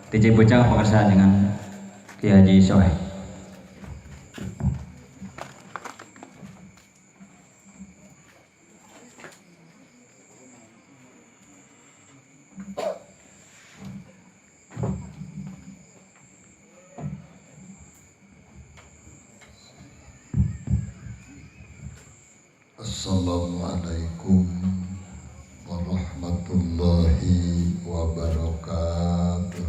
DJ Bocah pengesahan dengan Kiai Haji Soeh. Assalamualaikum warahmatullahi wabarakatuh.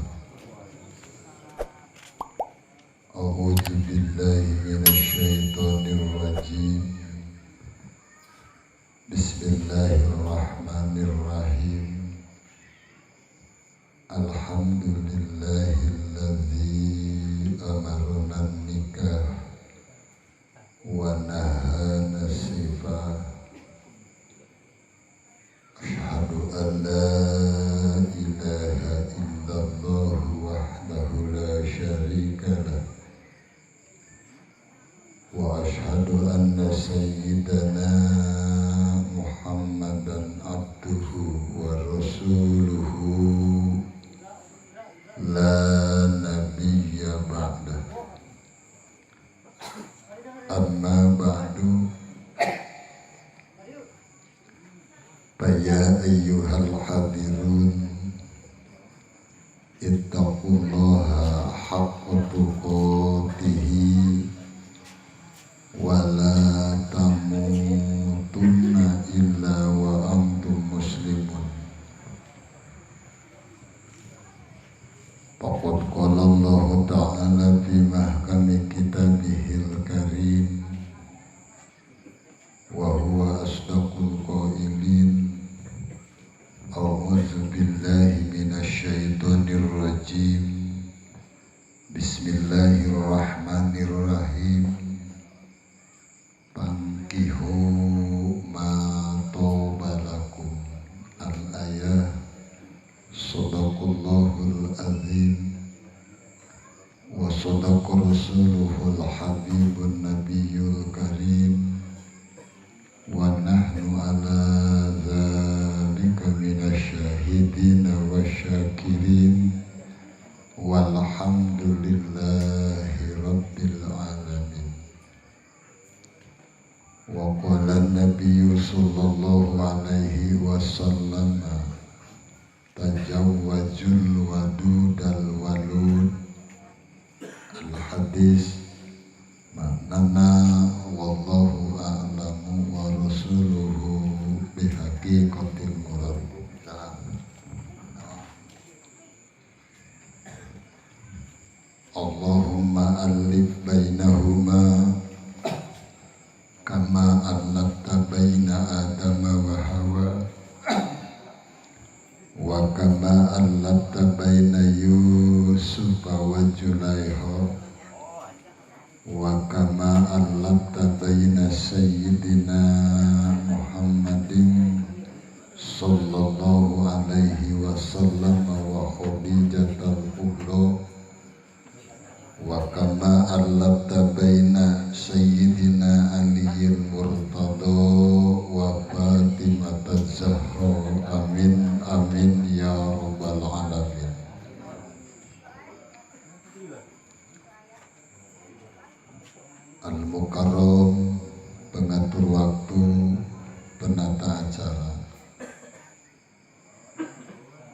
A'udzu billahi minasyaitonir rajim. Bismillahirrahmanirrahim. Alhamdulillahilladzi amarna nikah wa nahana sifah. Asyhadu an la ilaha illallah wahdahu la syarika lah wa asyhadu anna sayyidana Muhammadan abduhu wa rasuluhu la nabiyya ba'dah. Amma ba'du. Ya ayyuhal hadirun, ittaqullaha haqqa tuqatih wa la tamutunna illa wa antum muslimun. Faqad qala Allah ta'ala fi mahkami kitabihil karim wa huwa asdaqul qailin. A'udzu billahi minasyaitonir rajim. Bismillahirrahmanirrahim. Fankihu ma taba lakum. Al-ayah. Shadaqallahul azim wa shadaqa rasuluhul habibun nabiyyul karim wa nahnu ala dzalika minasyahidina wasyakirin walhamdulillahi rabbil alamin. Wa qala an-nabiyyu sallallahu alaihi wasallam tajawwazul wadudal walud. Al-hadis maknana wallahu a'lamu wa rasuluhu bihaqiqatil murad. Allahumma alif bainahuma kama allafta baina adama wa hawa wa kama allafta baina yusufa wa julaiha wa kama allafta baina sayyidina Muhammadin sallallahu alaihi wasallam wa khadijatal kubra wa kama allafta baina sayyidina Aliyyil Murtada wa Fatimata Zahra. Amin amin ya rabbal alamin. Al-Mukarram, pengatur waktu, penata acara,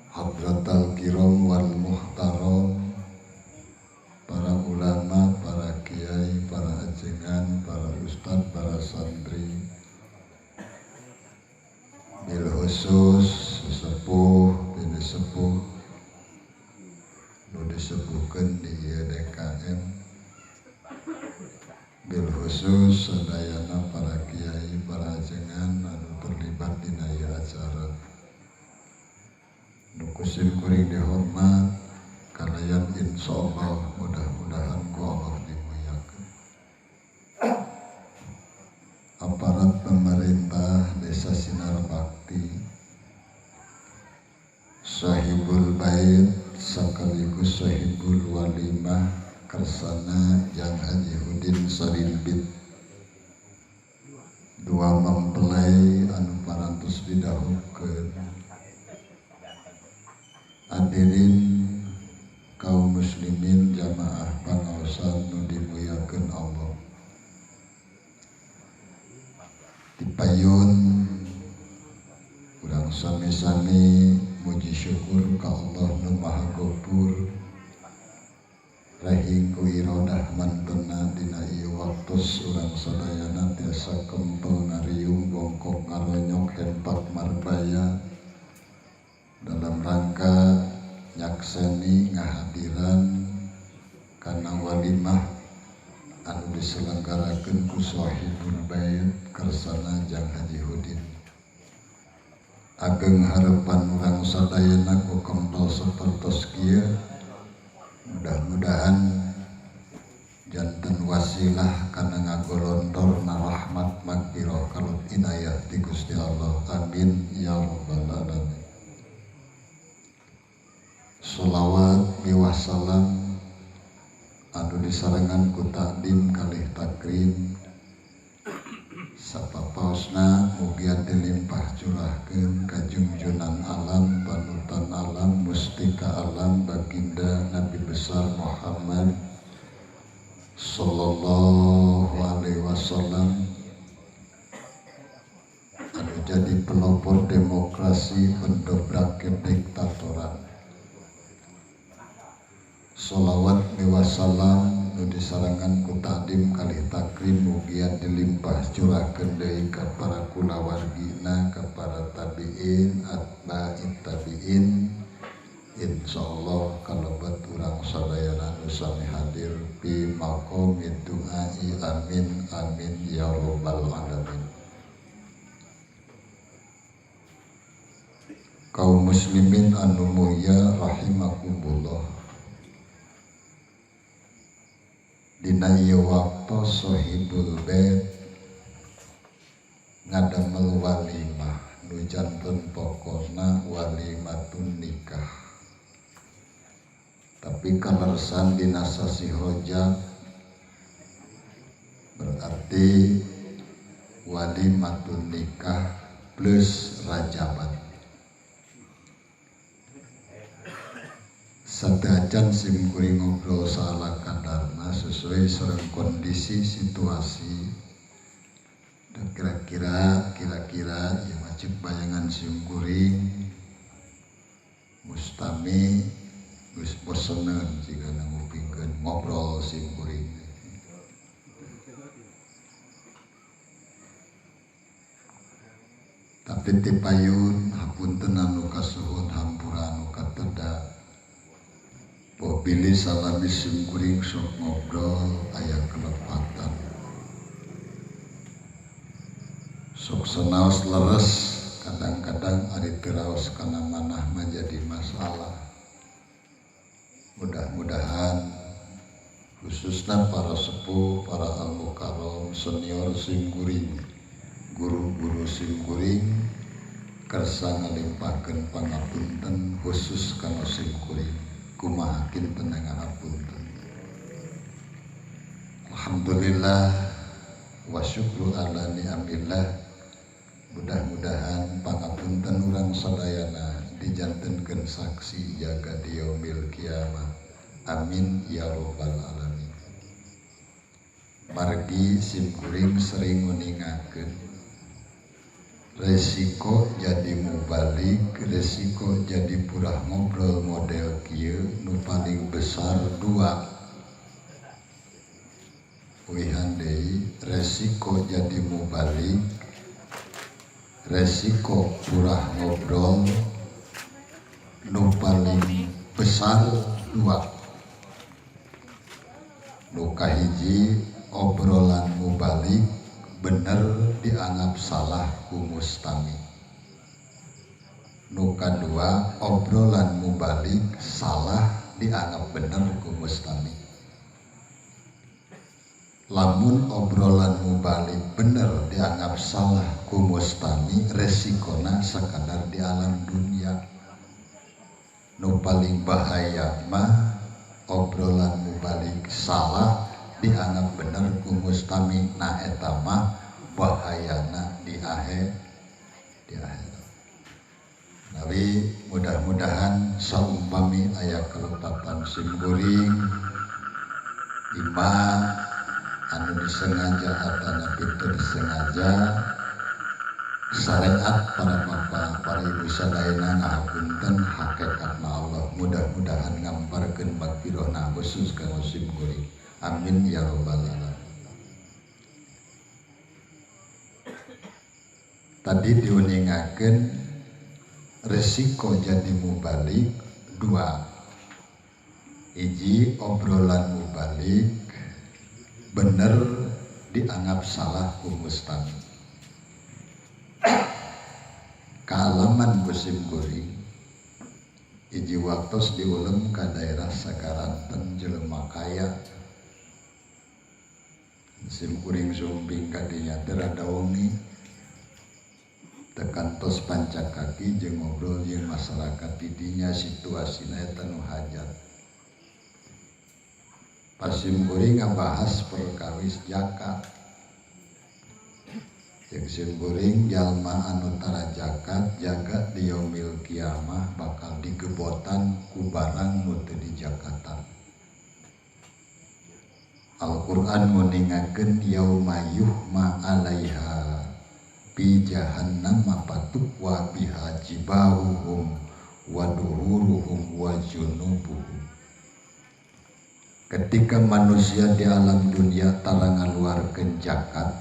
Hadratal Kiram wal Muhtaram, para ulama, para kiai, para ajengan, para ustadz, para santri, bil khusus sesepuh, bini sepuh, nu disepuhkeun di DKM, bil khusus sadayana para kiai, para ajengan anu terlibat dina ieu acara. Nu kusim kuring dihormat, kalayan insyaallah mudah-mudahan ku Allah dimuliakeun. Aparat pemerintah Desa Sinar Bakti, sahibul bait sekaligus sahibul walimah kersana Yang Haji Hudin Sarimbit, dua mempelai anu parantos didahulukeun, hadirin Tipayun urang sami-sami muji syukur ka Allah nu Maha Gopur rahing ku irodah mantena dina ieu waktos urang sadayana tiasa kempel ngariung bongkok ngaronyok hempak marbaya dalam rangka nyakseni ngahadiran kana walimah anu diselenggarakeun ku Shahibul Bait kersana Jang Haji Hudin. Ageng harapan urang sadayana ku kempel sapertos kieu mudah-mudahan janten wasilah kana ngagolontorna rahmat magfirah kalut inayah ti Gusti Allah. Amin ya rabbal alamin. Sholawat miwah salam anu disarengan ku takdim kalih takrim sapapaosna mugia dilimpah curahkeun ka junjunan alam panutan alam mustika alam baginda Nabi besar Muhammad sallallahu alaihi wasallam anu jadi pelopor demokrasi pendobrak kediktatoran. Sholawat miwah salam nu disarangan ku takdim kalih takrim mugia dilimpah curahkeun deui ka para kulawargina, ka para tabiin, atba'it tabiin, insyaallah kalebet urang sadayana nu sami hadir fi maqamid du'ai. Amin amin ya rabbal alamin. Kaum muslimin anu mulia rahimakumullah, dina ieu waktu Shahibul Bait ngadamel walimah nu janten pokona walimatun nikah, tapi kalersan dina sasi Rajab berarti walimatun nikah plus rajaban. Sadajan simkuring ngobrol salah kadarna sesuai sareng kondisi situasi dan kira-kira yang wajib bayangan simkuring mustami geus boseneun jika ngupingkeun ngobrol simkuring. Tapi tipayun hapunten anu kasuhun hampura anu kateda pilih salami simkuring sok ngobrol aya kelepatan sok senaos leres kadang-kadang ari tiraos kana manah menjadi masalah. Mudah-mudahan khususnya para sepuh, para al-mukarram, senior simkuring, guru-guru simkuring kersa ngalimpakeun pangapunten khusus kana simkuring kumaha kinten ngapunten. Alhamdulillah wa syukru ala ni'amillah. Mudah-mudahan pangapunten urang sadayana dijantenkeun saksi jaga di yaumil kiamah. Amin ya rabbal alamin. Margi simkuring sering nguningakeun resiko jadi mubalik, resiko jadi purah ngobrol model kieu nu paling besar dua. Wihan deui resiko jadi mubalik, resiko purah ngobrol nu paling besar dua. Nu kahiji obrolan mubalik bener dianggap salah ku mustami. Nu kadua obrolan mubalik salah dianggap bener ku mustami. Lamun obrolan mubalik bener dianggap salah ku mustami, resikona sekadar di alam dunia. Nu paling bahaya mah obrolan mubalik salah dianggap bener ku mustami, nah eta mah bahayana di akhir. Tapi mudah-mudahan saumpami aya kelepatan simkuring imam anu disengaja atau teu disengaja syariat para bapak para ibu sadayana ngahapunten hakikatna Allah mudah-mudahan ngamparkeun magfirahna khusus ka musim kuring amin ya rabbal alamin. Tadi diuningakeun resiko jadi mubalik dua, hiji obrolan mubalik bener dianggap salah ku mustami. Kaalaman musim kuring hiji waktos diulem ka daerah Sakaranten jelema kaya musim kuring sumping kadinya teu rada wengi tekan tos pancak kaki jeung ngobrol jeung masyarakat didinya situasina eta nu hajat. Pasim kuring ngabahas perkawis zakat. Jeung sim kuring jalma anu tara zakat jaga di yaumil kiamah bakal digebotan ku barang nu teu dijakatan. Al-Qur'an nguningakeun yauma yuhma 'alaiha fi jahannam fatukwa biha jibahuhum wa duhuruhum wa junubuhum. Ketika manusia di alam dunia tara ngaluarkeun zakat,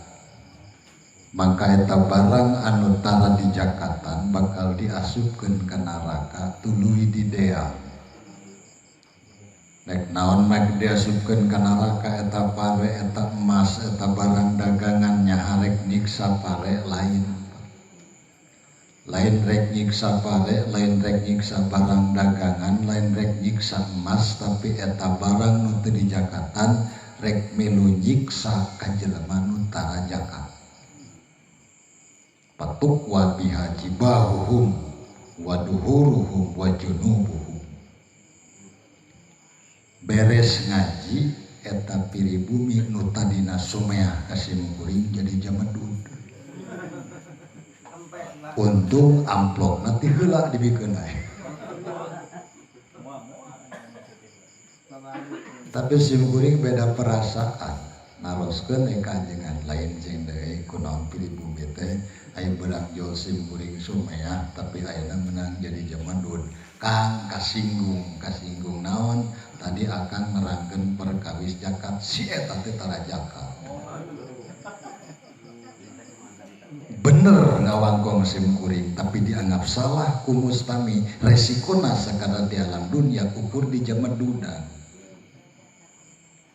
maka eta barang anu tara di jakatan bakal diasupkeun ka neraka tuluy di deang. Nek naon mek diasupkeun ka neraka eta pare eta emas eta barang dagangan nyaharek nyiksa pare lain rek nyiksa pare, lain rek nyiksa barang dagangan, lain rek nyiksa emas, tapi eta barang nu teu dijakatan rek milu nyiksa ka jelema nu tara zakat. Patukwa biha jibahuhum wa duhuruhum wa junubuhum. Beres ngaji eta piribumi nu tadina sumeah kasim kuring jadi jamedud. Untung amplopna ti heula dibikeun ae. Tapi sim kuring beda perasaan. Naroskeun kanjengan lain jeung deui kunaon piribumi teh aya beurang jol sim kuring sumeah tapi ayeuna menang jadi jamedud. Kang kasinggung naon tadi akan nerangkeun perkawis zakat si eta teh tara zakat. Bener ngawangkong sim kuring tapi dianggap salah ku mustami, resikona sakana di alam dunia ukur di jamedudan.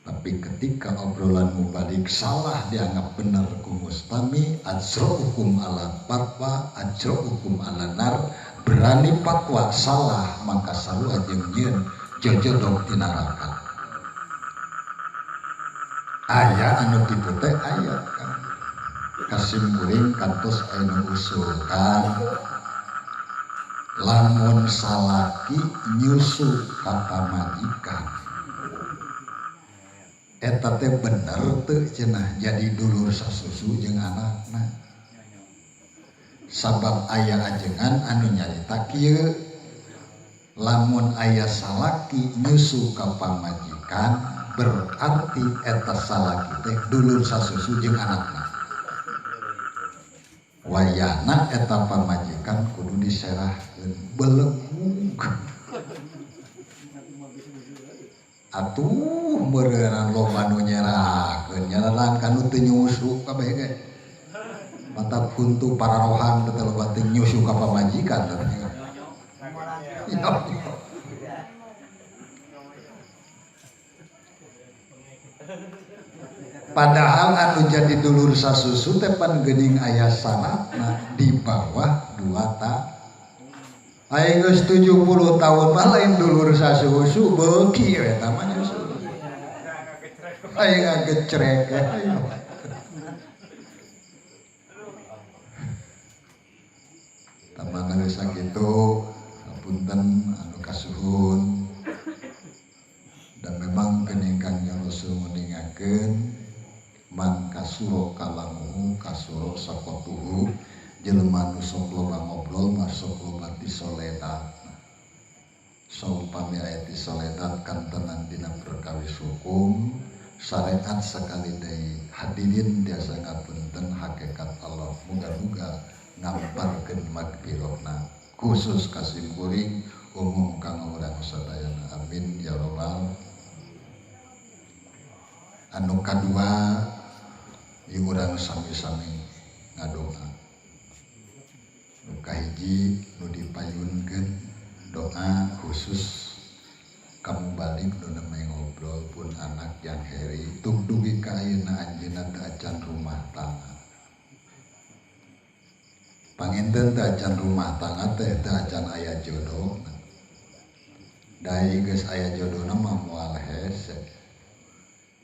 Tapi ketika obrolan mubalik salah dianggap benar ku mustami, ajra'ukum ala fatwa ajra'ukum ala nar. Berani fatwa salah maka salu ajeng nyeun jojodog di neraka. Aya anu tipe teh aya kan. Kasim kuring kantos anu usulkan lamun salaki nyusu ka pamajikan eta teh bener teu cenah jadi dulur sasusu jeung anakna. Sabab aya ajengan anu nyarita kieu lamun aya salaki nyusu ka pamajikan berarti eta salaki teh dulur sasusu jeung anakna. Wayahna eta pamajikan kudu diserahkeun belegug. Atuh meureunna loba nu nyerahkeun nyaralan kanu teu nyusu kabeh ge. Mata huntu pararohan teh loba teu nyusu ka pamajikan. Padahal anu jadi dulur sasusu teh pan geuning aya syaratna di bawah 2 tahun. Aya geus 70 tahun mah lain dulur sasusu beuki we eta mah nyusu. Aya ngagecrek aya. Tamana geus sakitu hapunten anu kasuhun. Dan memang keningkang Rasul meningakeun man kasuro kalamuhu kasuro sakotuhu jelema nu sok loba ngobrol masuk loba ti soledat. Saumpami aya ti soledat kantenan dina perkawis hukum syariat sakali deui hadirin tiasa ngapunten hakikat Allah. Muga-muga ngamparkeun magfirahna khusus kasim kuring umum kang urang sadayana amin ya rabbal. Anu kadua ieu urang sami-sami ngadoa. Nu kahiji nu dipayunkeun doa khusus kamu balik nu namanya ngobrol pun anak yang heri tung dugi ka ayeuna anjeunna teu acan rumah tangga. Panginten teu acan rumah tangga teh teu acan aya jodoh. Dai geus aya jodohna mah moal hese.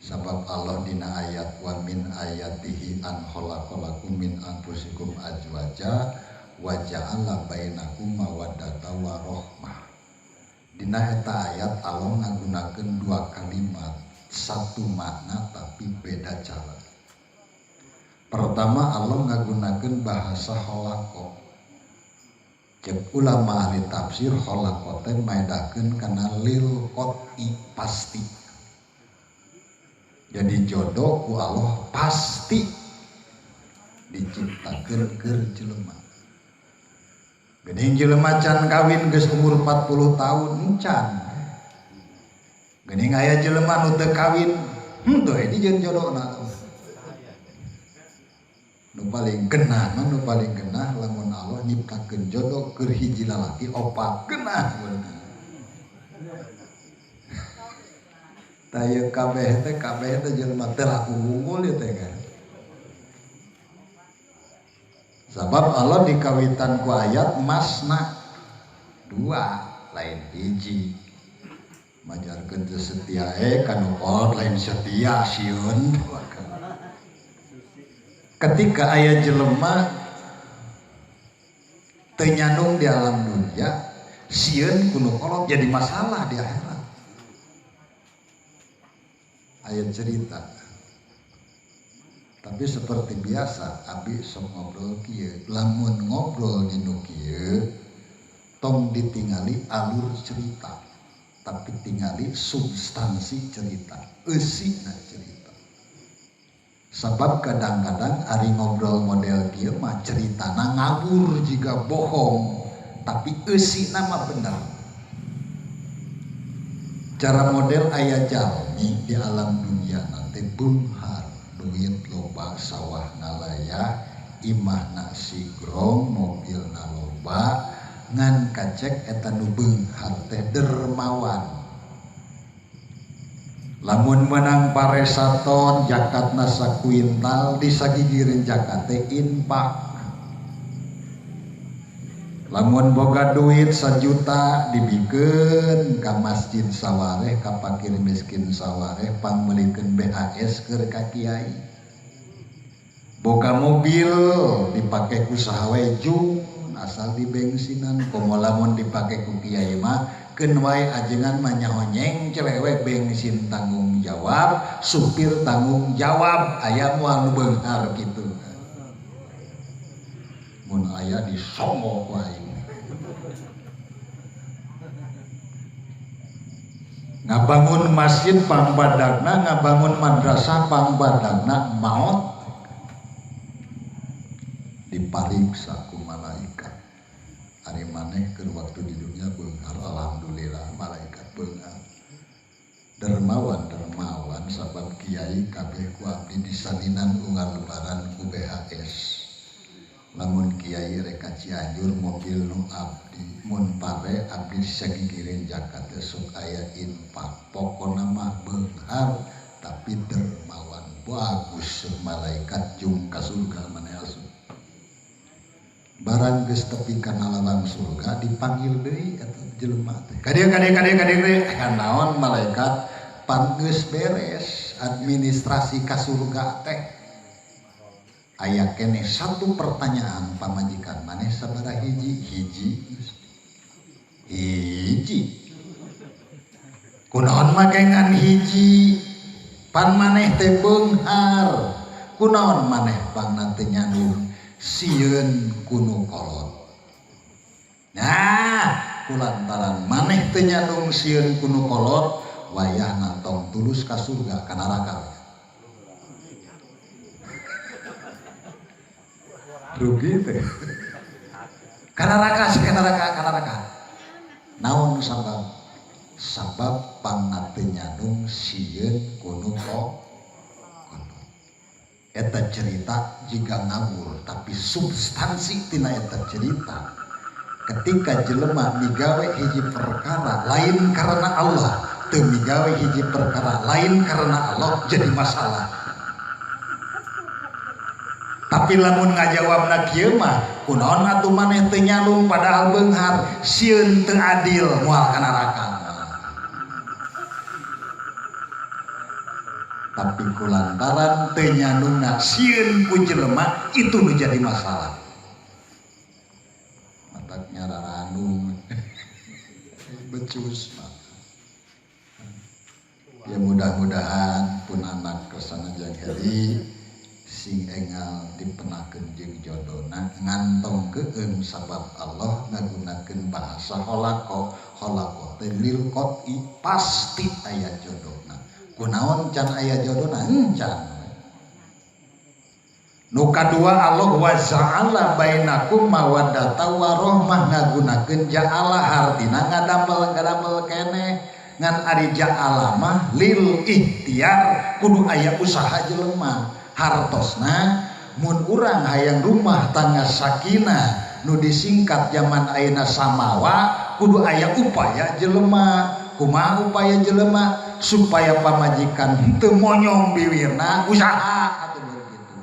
Sabab Allah dina ayat wa min ayatihi an khalaqalakum min anfusikum azwaja wa ja'ala bainakum mawaddata wa rahmah. Dina eta ayat Allah ngagunakeun dua kalimat satu makna tapi beda cara. Pertama Allah ngagunakeun bahasa khalaqo. Cek ulama ahli tafsir khalaqo teh maedakeun kana lil qot'i pasti. Jadi jodoh ku Allah pasti diciptakeun keur jelema. Geuning jelema can kawin geus umur 40 tahun encan. Geuning aya jelema nu teu kawin, henteu ini jeung jodohna. Nu paling genah nu paling genah lamun Allah nyiptakeun jodoh keur hiji lalaki opat genah bener. Taya kabeh teh jelema teu laku unggul ieu teh kan. Sabab Allah dikawitan ku ayat masna dua lain hiji. Majarkeun teu setia kanu kolot lain setia sieun. Ketika aya jelema teu nyandung di alam dunia, sieun kudu kolot jadi masalah di akhirat. Aya cerita. Tapi seperti biasa abi sok ngobrol kieu, lamun ngobrol di nu kieu tong ditingali alur cerita, tapi tingali substansi cerita, eusina cerita. Sebab kadang-kadang ari ngobrol model kieu mah ceritana ngawur jiga bohong, tapi eusina mah bener. Cara model aya jalmi di alam dunia nanti beunghar, duit loba, sawah ngalaya, imahna sigrong, mobilna loba, ngan kacek eta nu beunghar teh dermawan. Lamun menang paresaton jakatna sakuintal disagigireun jakat teh infak. Lamun boga duit 1 juta dibikeun ka masjid sawareh, ka fakir miskin sawareh, pangmelikeun BHS keur ka kiai. Boga mobil dipake ku sahawe jung asal di bensinan, komo lamun dipake ku kiai mah keun wae ajengan mah nyahonyeng cerewe bensin tanggung jawab, supir tanggung jawab, aya moal nu beunghar kitu. Mun aya disongok wae. Ngabangun masjid pangbadagna, ngabangun madrasah pangbadagna maot dipariksa ku malaikat. Ari maneh keur waktu di dunia beunghar, alhamdulillah malaikat beunghar. Dermawan sabab kiai kabeh ku abdi disalinan unggal lebaran ku BHS. Lamun kiai reka Cianjur mobil nu abdi, mun pare abdi sagigireun zakat sok aya infak. Pokona mah beunghar tapi dermawan, bagus malaikat jung ka surga maneh asup. Barang geus tepi kana lawang surga dipanggil deui eta jelema teh. Kadieu deui naon malaikat pan geus beres administrasi ka surga teh. Aya kene satu pertanyaan pamajikan maneh sabaraha hiji kunaon magengan hiji pan maneh teh beunghar kunaon maneh pangna teu nyandung sieun kunu kolot. Nah kulantaran maneh teu nyandung sieun kunu kolot wayahna tong tulus ka surga ka neraka. Rugi teh. Kana neraka. Naon sabab pangatenya nung sieun kuno kono. Eta cerita jika ngawur tapi substansi tina eta cerita ketika jelema migawe hiji perkara lain karena Allah teu migawe hiji perkara lain karena Allah jadi masalah. Tapi lamun ngajawabna kieu mah kunaon atuh maneh teu nyalung padahal beunghar sieun teu adil moal ka neraka. Tapi kulantaran teu nyalungna sieun ku jelema itu nu jadi masalah. Matak nyararanu becus mah. Ya mudah-mudahan pun anak kesana jeung heri sing engal dipenakeun jeung jodona ngantongkeun sabab Allah ngagunakeun bahasa holako teh lil qot'i pasti aya jodona. Kunaon can aya jodona encan. Nu kadua Allah wa ja'ala bainakum mawaddata warahmah ngagunakeun ja'ala hartina ngadamel keneh ngan ari ja'ala mah lil ikhtiar kudu aya usaha jelema. Hartosna mun urang hayang rumah tangga sakinah nu disingkat zaman ayeuna samawa kudu aya upaya jelema. Kumaha upaya jelema supaya pamajikan teu monyong biwirna usaha atuh begitu.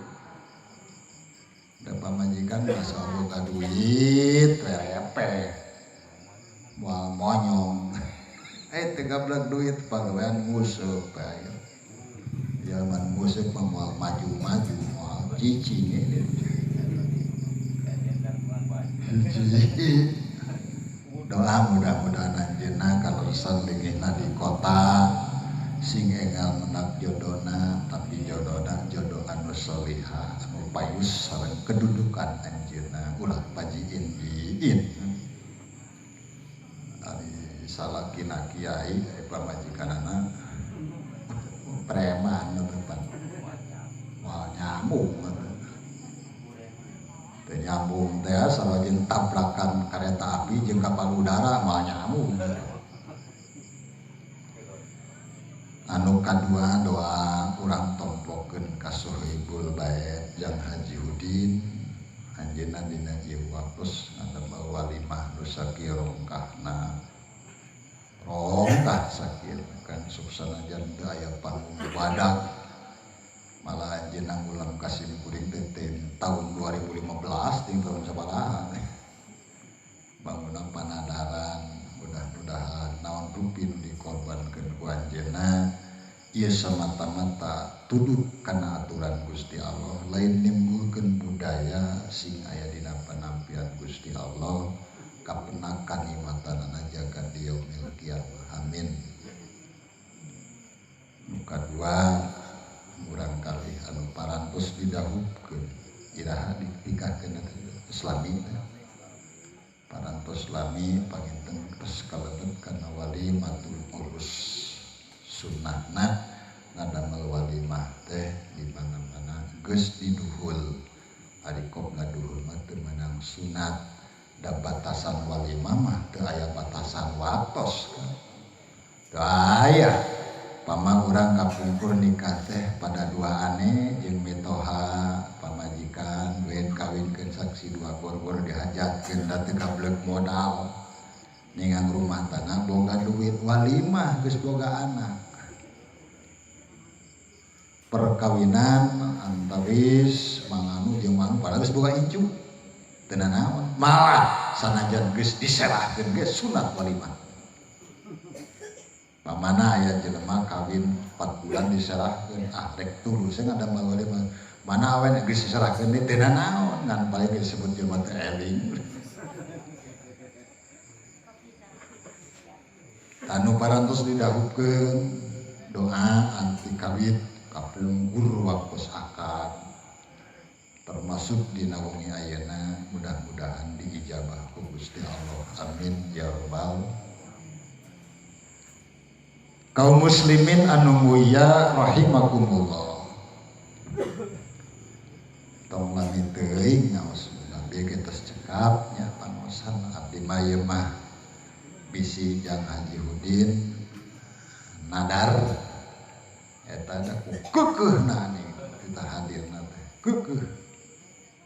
Da pamajikan masalah boga duit repeh moal monyong teu gablek duit pagawean musuh bae. Zaman musik mau maju-maju mau cicing ini doa mudah-mudahan anjeunna kaleresan leungitna di kota sing engal menak jodona tapi jodona jodoh anu solihah anu payus sareng kedudukan anjeunna ulah pajiin diin ari salakina kiai pamajikanana preman nu depan wah nyambung teh nyambung teh sarojeng tabrakan kereta api jeung kapal udara mah nyambung. Anu kadua doa urang tompokeun ka Sohibul Bait Jang Haji Udin anjeunna dina ieu waktos ngadamel walimah nu sakira rongkahna rongkah sakit kan suksanajan teu aya panggung badak malah anjeunna ngulang kasim kuring teh tahun 2015 ting tahun sabaraha bangunan panadaran mudah-mudahan naon rupi nu dikorbankeun ku anjeunna ieu semata-mata tunduk kana aturan Gusti Allah lain nimbulkeun budaya sing aya dina panampian Gusti Allah kapenakan imatanana jagat di yaumil qiyamah amin. Nu kadua urang kali anu parantos didahupkeun iraha dipikakeun islami parantos islami panginten tos kalebet kana walimatul urus sunnahna ngadamel walimah teh di mana-mana geus diduhul ari kok ngaduhul mah teu meunang sunat da batasan walimah mah teu aya batasan watos kan. Teu aya pamang urang kapungkur nikah teh pada duaane jeung mitoha pamajikan wen kawinkeun saksi dua borgor dihajatkeun da teu gablek modal ningang rumah tangga boga duit walimah geus boga anak. Perkawinan antawis manganu jeung manganu padahal geus boga incu. Teu naon malah sanajan geus diserahkeun ge sunat walimah. Pamana aya jelema kawin 4 bulan diserahkeun rek tulus ngadamel walimah. Mana awen geus diserahkeun teh naon ngan paling disebut jelema teh eling. Anu parantos didahupkeun doa anti kawin kapungkur waktos akad termasuk dina wengi ayeuna mudah-mudahan diijabah ku Gusti Allah amin ya rabbal kaum muslimin anu mulia rahimakumullah tong lami teuing ngaos nabi tos cekapnya pangosan abdi mah bisi Jang Haji Hudin nadar eta da kukeukeuhna nih kita hadirna teh keukeuh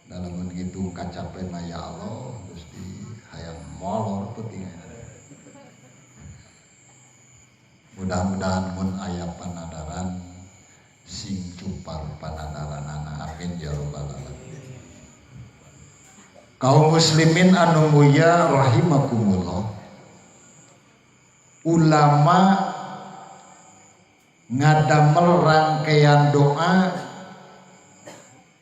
dalam menghitung kacapen mah ya Allah Gusti hayang molor peuting. Mudah-mudahan mun aya panadaran sing cupar panadaranana amin ya rabbal alamin. Kaum muslimin anu mulia rahimakumullah, ulama ngadamel rangkaian doa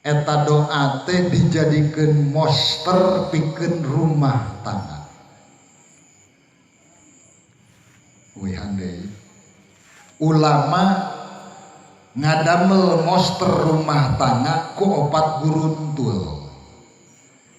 eta doa teh dijadikeun monster pikeun rumah tangga. Wihande ulama ngadamel monster rumah tangga ku 4 guruntul.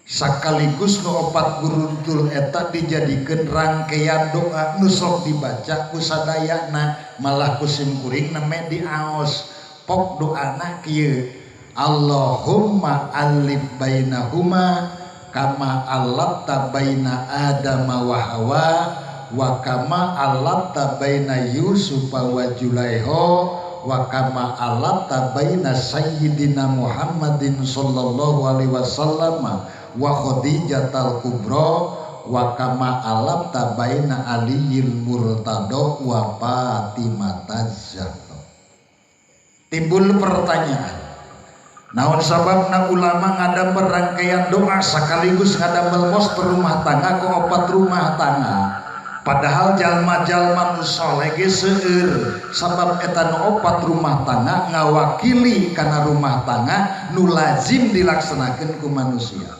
Sakaligus nu 4 guruntul eta dijadikeun rangkaian doa nu sok dibaca ku sadayana, malah ku simkuring neme diaos. Pok doana kieu, Allahumma alif bainahuma kama alafta baina Adama wa Hawa wa kama alafta baina Yusufa wa Julaiho wa kama alafta baina Sayyidina Muhammadin sallallahu alaihi wasallam wa Khadijatal Kubra wa kama alafta baina Aliyil Murtado wa Fatimataz Zahra. Timbul pertanyaan, naon sababna ulama ngadamel rangkaian doa sekaligus ngadamel monster rumah tangga ku 4 rumah tangga, padahal jalma-jalma nu saleh ge seueur sabab eta nu 4 rumah tangga ngawakili kana rumah tangga nu lazim dilaksanakeun ku manusia.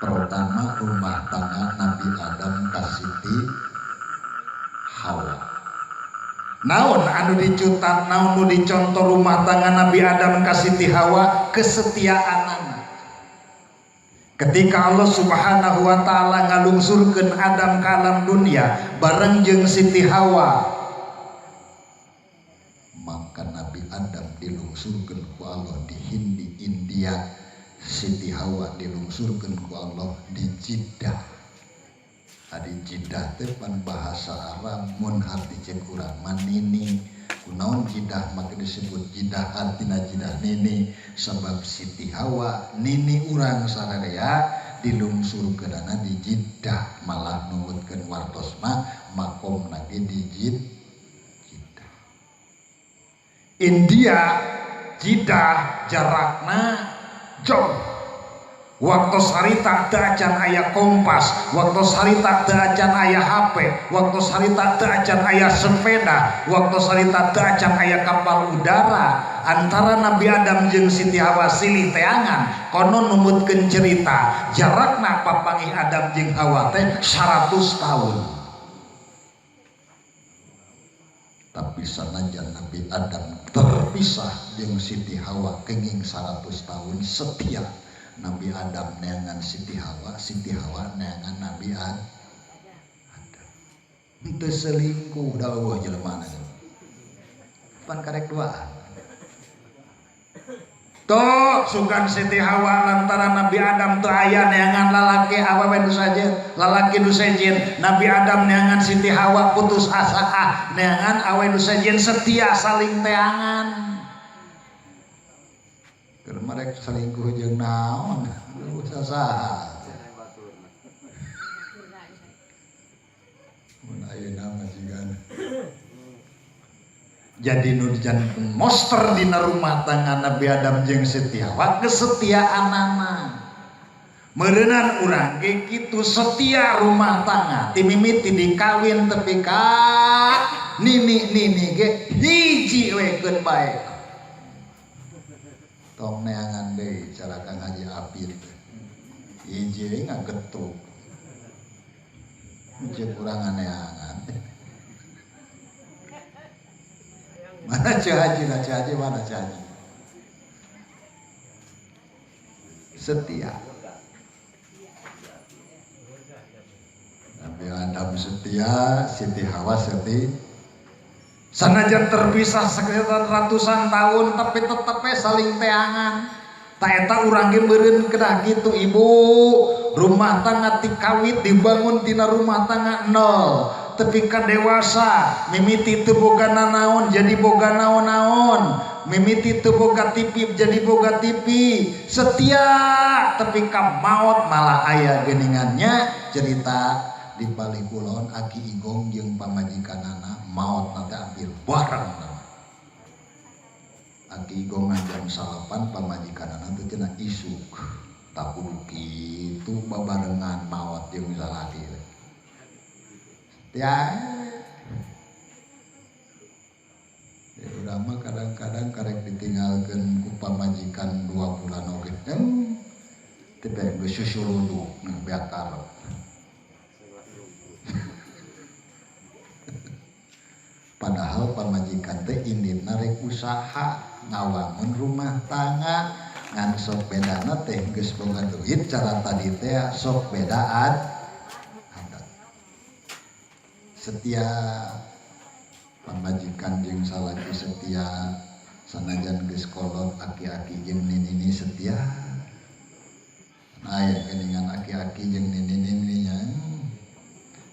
Pertama rumah tangga Nabi Adam ka Siti Hawa. Naon anu dicutat, naon nu dicontoh rumah tangga Nabi Adam ka Siti Hawa? Kesetiaanana. Ketika Allah Subhanahu wa taala ngalungsurkeun Adam ka alam dunia bareng jeung Siti Hawa, maka Nabi Adam dilungsurkeun ku Allah di Hindi India, Siti Hawa dilungsurkeun ku Allah di Jeddah. Adi Jeddah teh pan bahasa Arab mun harti cek urang manini kunaon Jeddah maka disebut Jeddah artina Jeddah nini sebab Siti Hawa nini urang sararea dilungsurkeunana di Jeddah malah numutkeun wartos mah makom lagi di Jeddah. India Jeddah jarakna jauh. Waktu sarita teu acan aya kompas, waktu sarita teu acan aya HP, waktu sarita teu acan aya sepeda, waktu sarita teu acan aya kapal udara. Antara Nabi Adam jeung Siti Hawa silih teangan konon numutkeun cerita jarakna papangih Adam jeung Hawa teh 100 tahun. Tapi sanajan Nabi Adam terpisah jeung Siti Hawa kenging 100 tahun setia Nabi Adam neangan Siti Hawa neangan Nabi Adam. Itu selingkuh dawuh jelema na. Pan karek duaan. Toh sugan Siti Hawa lantaran Nabi Adam teu aya neangan lalaki awewe nu sajen, lalaki nu sejen. Nabi Adam neangan Siti Hawa putus asa neangan awewe nu sejen setia saling teangan. Keur mereka selingkuh jeung naon saha mun ayeuna majikan. Jadi nu dijanten monster dina rumah tangga Nabi Adam jeung Siti Hawa kesetiaanana. Meureunnan urang ge kitu setia rumah tangga ti mimiti dikawin tepi ka nini ge hiji we keun bae. Tong neangan deui cara Kang Haji Apit. Hiji ngagetuk. Cek urang neangan. Mana Cah Haji lah, Cah Haji mana Cah Haji? Setia. Nabi Adam setia, Siti Hawa setia. Sanajan terpisah sekitar ratusan tahun tapi tetep saling teangan. tak eta urang ge meureun kedah gitu ibu, rumah tangga tikawit dibangun tina rumah tangga nol tapi ka dewasa mimiti teu boga nanaon jadi boga naon-naon, mimiti teu boga TV jadi boga TV, setia tapi ka maot malah aya geuningannya. Cerita di balik kulon Aki Igong jeung pamajikanana maot nanti ambil bareng. Aki Igong jam 8 pamajikanana teh cenah isuk tak kudu kitu babarengan maot jeung lalaki ya udah mah kadang-kadang karek ditinggalkeun ku pamajikan 2 bulan oge teh geus susuluduk beakar. Padahal pamajikan teh indina rek usaha ngawangun rumah tangga ngan sok bedana teh geus boga duit cara tadi teh sok bedaan adat. Setia pamajikan jeung salaki setia sanajan geus kolot aki-aki jeung nini setia. Nah ya keningan aki-aki jeung nini nya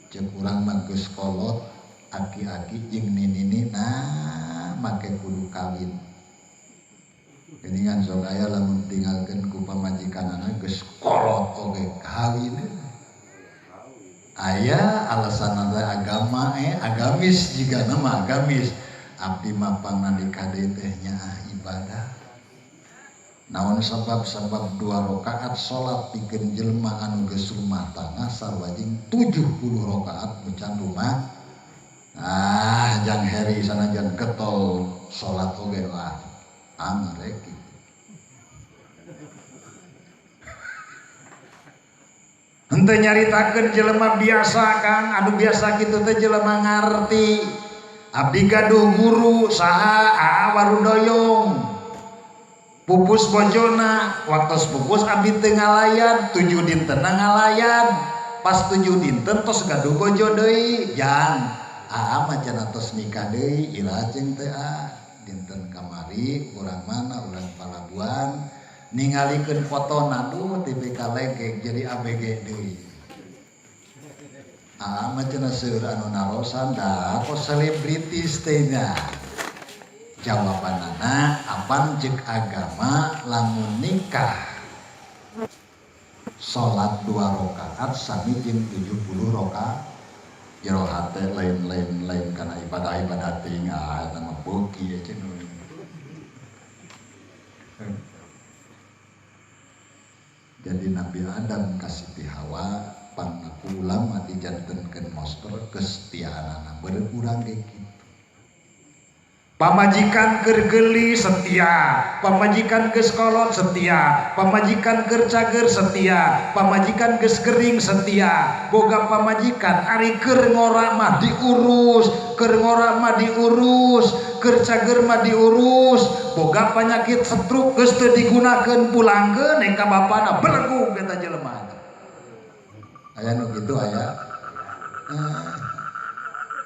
ceuk urang mah geus kolot aki-aki jeung nini nah make kudu kawin. Keningan sok aya lamun tinggalkeun ku pamajikanana geus kolot oge kawin. Aya alasan agama agamis jiga nama agamis abdi mah pangandika deui teh nyaah ibadah. Naon sabab 2 rakaat salat pikeun jelema anu geus rumah tangga sarwajing 70 rakaat bucan rumah. Jang heri sanajan getol salat oge lah amrek kitu. Henteu nyaritakeun jelema biasa Kang, anu biasa kitu teh jelema ngarti. Abdi gaduh guru saha warudoyong. Pupus bojona, waktu pupus abdi teu ngalayan, 7 dinten ngalayan. Pas 7 dinten tos gaduh bojo deui, jang. Mah cenah tos nikah deui, ilah jeung teh dinten kamari urang mana urang Palabuhan ningalikeun fotona duh TPK legek jadi ABG deui. Mah cenah seueur anu narosan da kos selebritis teh nya. Jawabanana apan jeung agama lamun nikah salat 2 rakaat sami jeung 70 rakaat. Jero hate lain karena ibadah tinggal nama boki ya cenah. Jadi Nabi Adam kasih ti Hawa pangnaku ulama dijantenkeun monster kesetiaanana beureun urang ge kitu. Pamajikan keur geuli setia, pamajikan geus kolot setia, pamajikan keur cager setia, pamajikan geus gering setia. Boga pamajikan ari keur ngora mah diurus, keur ngora mah diurus, keur cager mah diurus. Boga panyakit stroke geus teu digunakeun pulangkeun ka bapana belegu eta jelema. Aya nu kitu aya.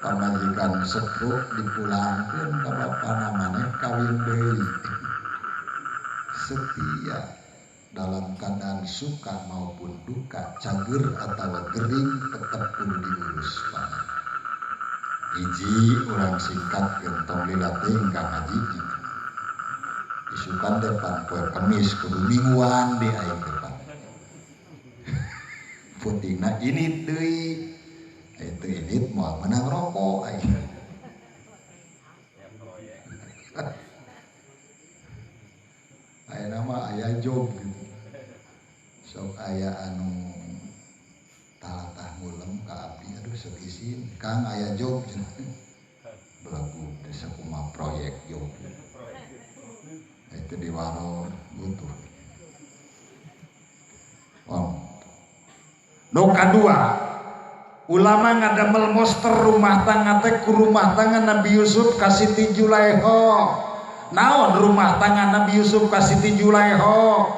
Pamajikan stroke dipulangkeun ka bapana maneh kawin deui. Setia dalam keadaan suka maupun duka, cager atau gering tetap kudu diurus paneh. Hiji urang singkat gentong lila teuing ka ngaji. Isukan depan poe Kamis kudu mingguan di aing depan. Putingna ini deui. Itu ini mau menang rokok aing. Aya nama aya job gitu. Sok aya anu talatah ngulem ka abdi aduh sok isin Kang aya job cenah. Belagu desa kumaha proyek job. Itu di warung butuh. Nu kadua ulama ngadamel monster rumah tangga teh ku rumah tangga Nabi Yusuf ka Siti Julaiha. Naon rumah tangga Nabi Yusuf ka Siti Julaiha?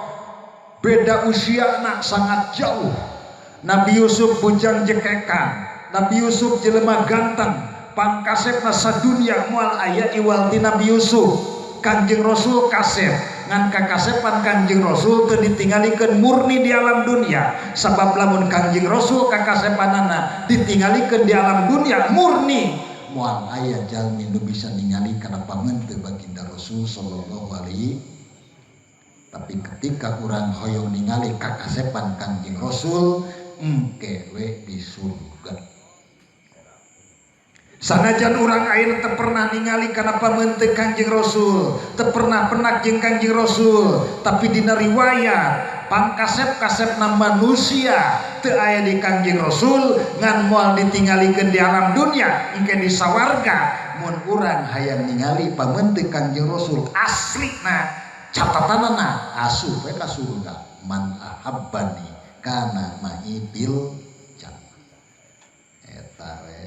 Beda usiana sangat jauh. Nabi Yusuf bujang jekekan, Nabi Yusuf jelema ganteng, pangkasepna sadunya moal aya iwal ti Nabi Yusuf. Kangjeng Rasul kasep ngan kakasepan Kangjeng Rasul teu ditinggalikeun murni di alam dunia. Sabab lamun Kangjeng Rasul kakasepanana ditinggalikeun di alam dunia murni, moal aya jalmi nu bisa ningali kana pamenteun baginda Rasul sallallahu alaihi. Tapi ketika urang hoyong ningali kakasepan Kangjeng Rasul, engke we di surga. Sanajan urang ayeuna teu pernah ningali kana pamenteun Kangjeng Rasul, teu pernah penak jeung Kangjeng Rasul, tapi dina riwayat pangkasep-kasepna manusia teu aya di Kangjeng Rasul ngan moal ditinggalikeun di alam dunia engke di sawarga. Mun urang hayang ningali pamenteun Kangjeng Rasul aslina catatanana asup we ka surga. Man ahabbani kana ma'i bil jannah. Eta we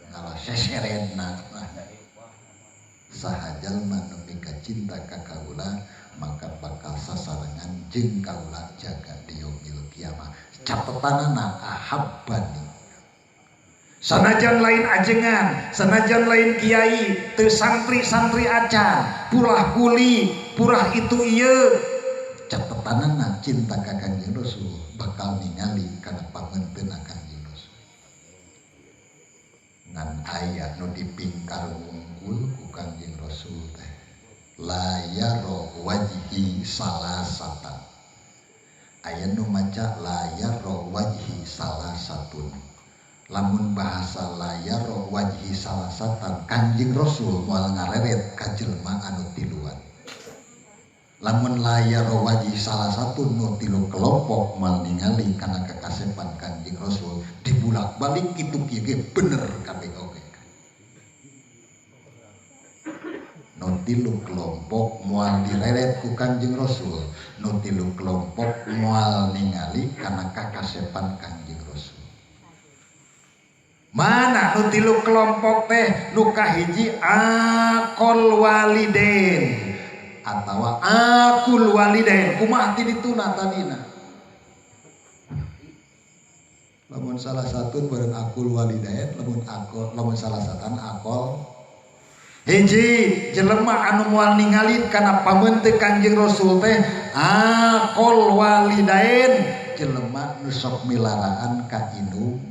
kalau seserenna sahajal manemi cinta ka kaula maka bakal sasarangan jeung kaula jaga di yaumil kiamah. Catatanana ahabbani. Sanajan lain ajengan, sanajan lain kiai, teu santri-santri acan, pulah kuli, purah itu ieu. Catatanana cinta ka Kangjeng Rasul bakal ningali kana pamenteun Kangjeng Rasul. Ngan aya nu dipingkar wungkul ku Kangjeng Rasul teh la yaro wajhi salasatan. Aya nu maca la yaro wajhi salasatun. Lamun bahasa la yaro wajhi salasatan Kangjeng Rasul moal ngareret ka jelema anu tiluan. Lamun la yaro wajhi salasatun nu tilu kelompok moal ningali kana kakasepan Kangjeng Rasul dibulak-balik kitu kieu ge bener kabeh oge. Nu tilu kelompok moal direret ku Kangjeng Rasul, nu tilu kelompok moal ningali kana kakasepan Kangjeng Rasul. Mana nu tilu kelompok teh? Nu kahiji aqol walidain atawa aqul walidain. Kumaha ti dituna tadina? Lamun salah satu bareng aqul walidain, lamun salah satan aqol. Hiji jelema anu moal ningali kana pamenteun Kangjeng Rasul teh aqol walidain, jelema nu sok milaraan ka indung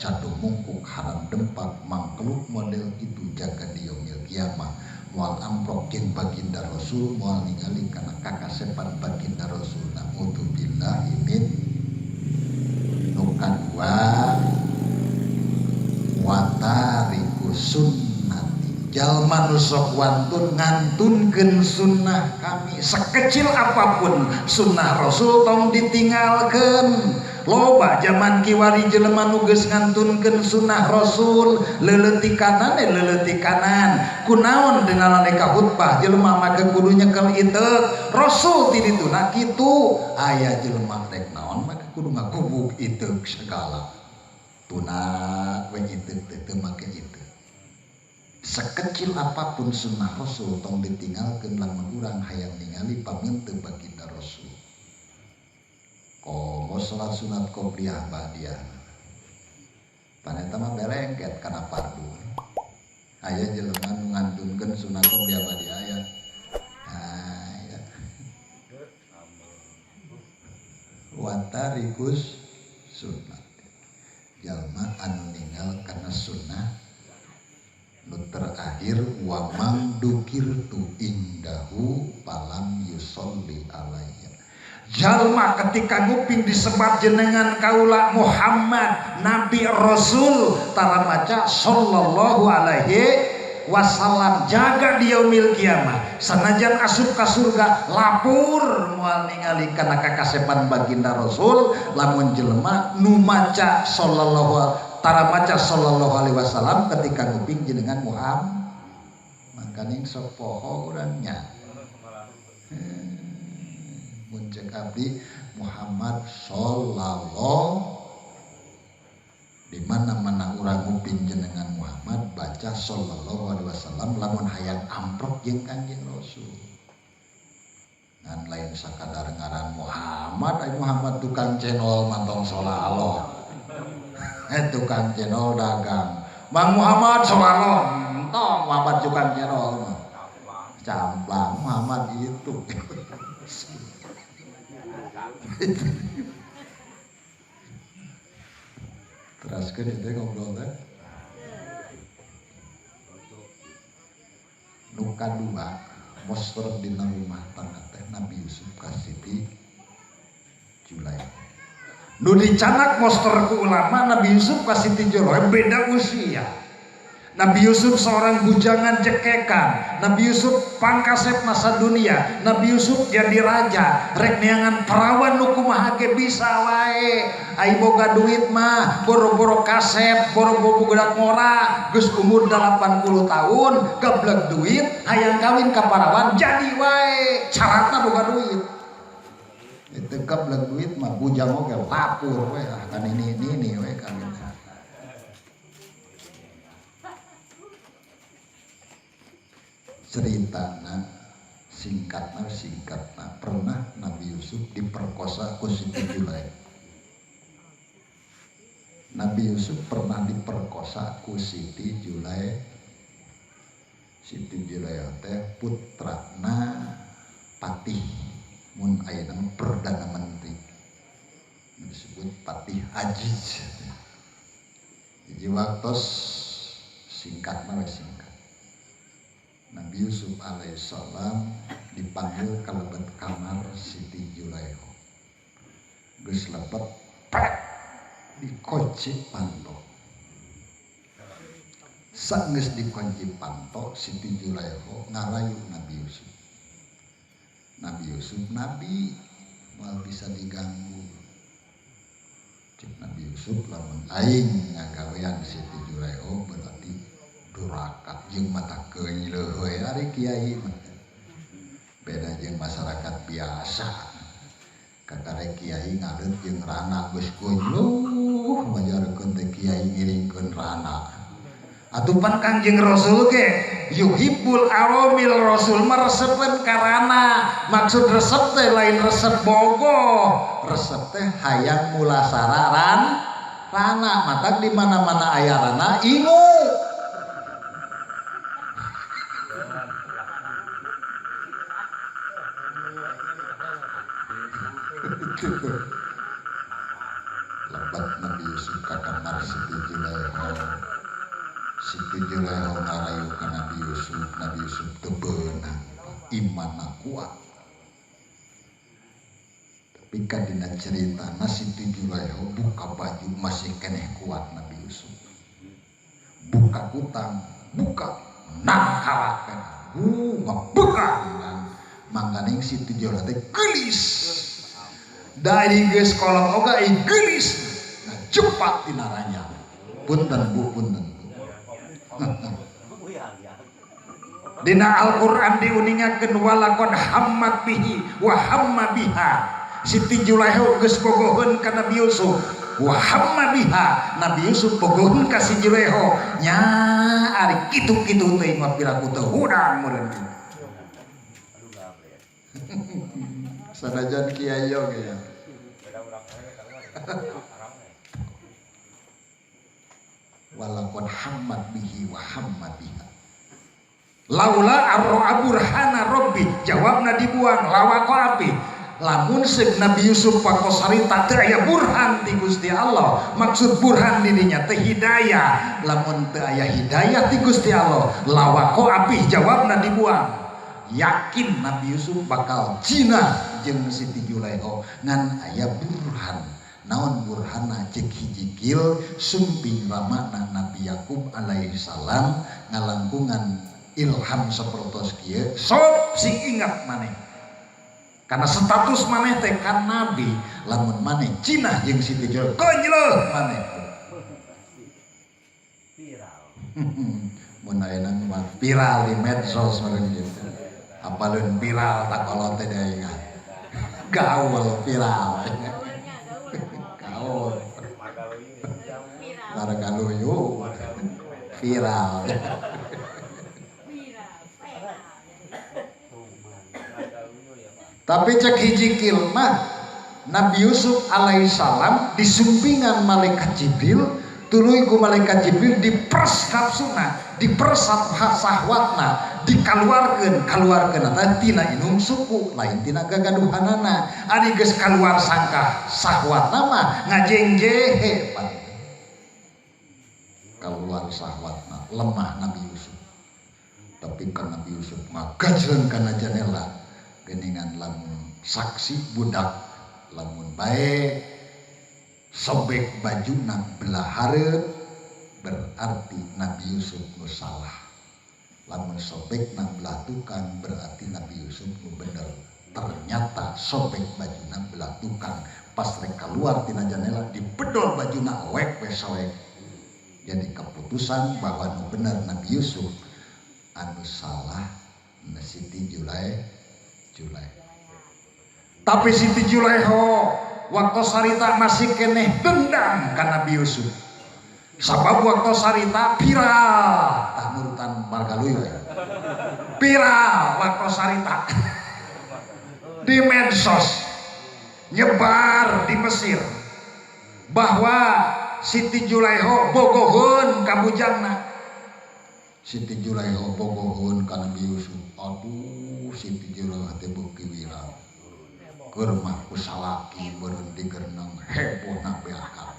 cadu mungkuk haram dempak mangkeluk model itu jaga di yaumil kiamah. Moal amprok jeung baginda Rasul, moal ningali kana kakasepan baginda Rasul. Na'udzubillahi min. Nu kadua watariku sunnati, jalma nu sok wantun ngantunkeun sunnah kami. Sekecil apapun sunnah Rasul tong ditinggalkeun. Loba zaman kiwari jelema nu geus ngantunkeun sunnah Rasul leuleutik kanan leuleutik kanan. Kunaon dina nalika khutbah jelema make kudu nyekel iteuk Rasul ti dituna kitu. Aya jelema rek naon make kudu ngagubuk iteuk segala. Tuna we iteuk teu make iteuk. Sekecil apapun sunnah Rasul tong ditinggalkeun lamun urang hayang ningali pamenteun baginda Rasul. Komo salat sunat qobliyah ba'diyah. Paneta mah belengket kana fardu. Aya jelema nu ngantunkeun sunat qobliyah ba'diyah aya. Aya. Watarikus sunnat. Jalma anu ninggal kana sunnah nu terakhir wa mang dukirtu indahu palam yusolli alaihi. Jalma ketika nguping disebat jenengan kaula Muhammad Nabi Rasul tara maca sallallahu alaihi wasallam jaga di yaumil kiamah. Sanajan asup ka surga lapur moal ningali kana kakasepan baginda Rasul. Lamun jelema nu maca sallallahu tara maca sallallahu alaihi wasallam ketika nguping jenengan Muhammad makaning sok poho urangnya. Muncak abdi Muhammad sallallahu, di mana-mana urang nguping jenengan Muhammad baca sallallahu alaihi wasallam lamun hayang amprok jeung Kangjeng Rasul. Ngan lain sakadar ngaran Muhammad, ai Muhammad tukang cenol mantong sallallahu. Tukang cenol dagang. Mang Muhammad sallallahu tong Muhammad juga nyerol camplang Muhammad itu teruskan itu ngobrol teh nuka dua monster di rumah tangga teh Nabi Yusuf ka Siti Zulaikha. Nu dicanak monster ku ulama Nabi Yusuf ka Siti Zulaikha beda usia. Nabi Yusuf seorang bujangan cekekan. Nabi Yusuf pangkasep masa dunia. Nabi Yusuf jadi raja. Rek neangan perawan nu kumaha ge bisa wae. Ai boga duit mah boro-boro kasep, boro-boro budak ngora, geus umur 80 tahun, gablek duit, hayang kawin ka perawan jadi wae. Syaratna boga duit. Itu gablek duit mah bujang oge lapur we kan ini we kawin. Ceritana singkatna pernah Nabi Yusuf diperkosa ku Siti Zulaikha. Nabi Yusuf pernah diperkosa ku Siti Zulaikha. Siti Zulaikha teh putrana Patih mun ayeuna perdana menteri disebut Patih Aziz. Jadi waktu singkatna we singkat. Nabi Yusuf alaihissalam dipanggil ke lebet kamar Siti Zulaikha. Geus lebet pek dikunci panto. Saenggeus dikunci panto Siti Zulaikha ngarayu Nabi Yusuf. Nabi Yusuf nabi moal bisa diganggu. Cek Nabi Yusuf lamun aing ngagawean Siti Zulaikha berarti duraka jeung mata keuing leuheuy ari kiai beda jeung masyarakat biasa kakare kiai ngareut jeung rana geus kunluh majarkeun teh kiai ngiringkeun rana atupan Kangjeng Rasul ge yuhibbul awamil Rasul meresepkeun ka rana maksud resep teh lain resep bogoh resep teh hayang mulasara rana matak di mana-mana aya rana ingu lebat Nabi Yusuf ka kamar Siti Zulaikha. Siti Zulaikha ngarayu ka Nabi Yusuf teu beunang imanna kuat. Tapi ka dina ceritana Siti Zulaikha buka baju masih keneh kuat Nabi Yusuf. Buka kutang, buka nangkalakeun. Ngabuka mangganing Siti Zulaikha teh geulis. Dari geus kolot oga gelis ngecepat tina ranya. Punten Bu. Dina Al-Qur'an diuningakeun walaqad hammat bihi wa hamma biha. Siti Zulaikha geus bogoheun ka Nabi Yusuf. Wa hamma biha. Nabi Yusuf bogoheun ka Siti Zulaikha. Nya ari kitu-kitu teh mah piraku teh hudang meureun. Sanajan kiai oge ya. Walaqad hammat bihi wa hamma biha. Laula arra burhana rabbi jawabna dibuang lawako api. Lamun seug Nabi Yusuf pakosarita teu aya burhan di Gusti Allah. Maksud burhan dirinya teh hidayah. Lamun teu aya hidayah di Gusti Allah, lawako api jawabna dibuang. Yakin Nabi Yusuf bakal cina jeung Siti Zulaikha ngan aya burhan. Naon burhanna cek hiji kil sumping ramana Nabi Yakub alaihissalam ngalangkungan ilham sapertos kieu sok sing ingat maneh karena status maneh teh kan nabi lamun maneh cina jeung Siti Zulaikha konjleuh maneh viral mun ayeuna mah viral di medsos meureun kitu apaleun viral tak kolot teh deui gaul viral gaul maragaluyu viral tapi cek hiji kil mah Nabi Yusuf alaihissalam disumpingan malaikat Jibril tuluy ku malaikat Jibril dipers nafsuna, dipers sahwatna, dikaluarkeun eta tina inung suku, lain tina gagaduhanana. Ari geus kaluar sangka sahwatna mah ngajengjehe pan. Kaluar sahwatna lemah Nabi Yusuf. Tapi kan Nabi Yusuf ngagajreun kana janela geuningan lamun saksi budak lamun bae sobek bajuna belah hareut berarti Nabi Yusuf nu salah. Lamun sobek na belah tukang berarti Nabi Yusuf nu bener. Ternyata sobek bajuna belah tukang pas rek keluar tina janela dibedol bajuna wek we soek. Jadi keputusan bahwa nu bener Nabi Yusuf anu salah na Siti Julai. Tapi Siti Julaiho waktu sarita masih keneh dendam ka Nabi Yusuf. Sabab waktu sarita viral tah nurutan margaluy we. Viral waktu sarita di medsos nyebar di Mesir bahwa Siti Julaiho bogohun ka bujangna. Siti Julaiho bogohun ka Nabi Yusuf. Aduh, Siti Julaiho teh beuki viral. Keur mah ku salaki beureun digereneng hebohna beakal.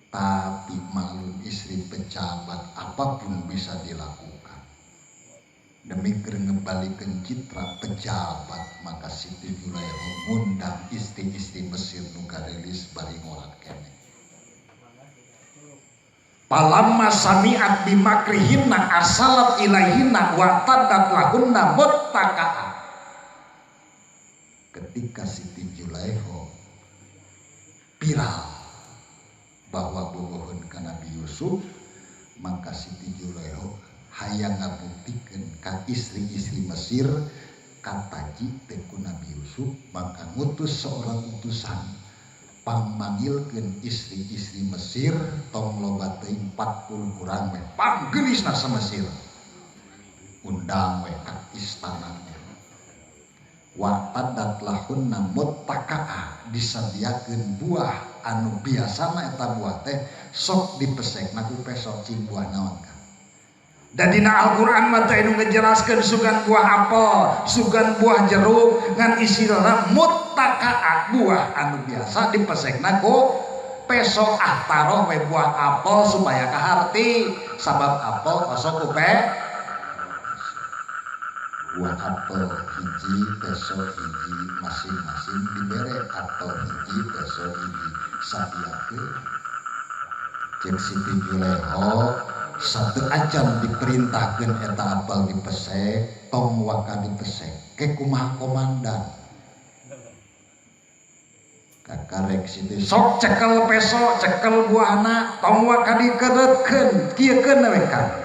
Tapi malum istri pejabat apapun bisa dilakukan demi ngebalikeun citra pejabat, maka Siti Julaiho ngundang istri-istri Mesir nu garelis bari ngorat keneh. Palamma sami'at bimakrihinna arsalat ilaihinna wa tadat lahunna muttaqaa. Ketika Siti Julaiho viral bahwa bogohun ka Nabi Yusuf, maka Siti Julaiho hayang ngabuktikeun ka istri-istri Mesir kataji teh ku Nabi Yusuf, maka ngutus seorang utusan pangmanggilkeun istri-istri Mesir tong loba teuing 40 urang we panggeulisna sa Mesir, undang we ka istanana. Wa tadat lahunna muttaqaa, disadiakeun buah anu biasana eta buah teh sok dipesekna ku peso cing buah naon kan. Dan dina Al-Qur'an mah teh anu ngejelaskeun sugan buah apel, sugan buah jeruk ngan istilahna muttaqaa, buah anu biasa dipesekna ku peso. Taroh we buah apel supaya kaharti, sabab apel osok ku buah apel hiji peso hiji masing-masing dibere apel hiji peso hiji sadiakeun. Jeung Siti Julaiho satu acan diperintahkeun eta apel dipesek tong waka dipesek ke kumaha komandan kakarek Siti sok cekel peso cekel buahna tong waka dikereutkeun kieukeun we kan.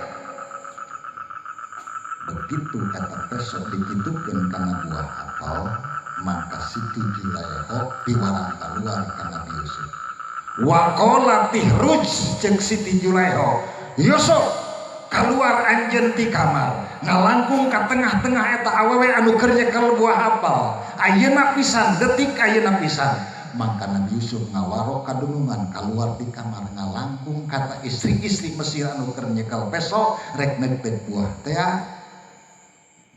Begitu eta peso dikitukeun kana buah apel, maka Siti Julaiho piwarang kaluar ka Nabi Yusuf. Wa qala tihruj, jeung Siti Julaiho, Yusuf keluar anjeun ti kamar ngalangkung ka tengah-tengah eta awewe anu keur nyekel buah apel. Ayeuna pisan detik ayeuna pisan, maka Nabi Yusuf ngawaro kadunungan keluar di kamar ngalangkung kata istri-istri Mesir anu keur nyekel peso rek nepet buah teh.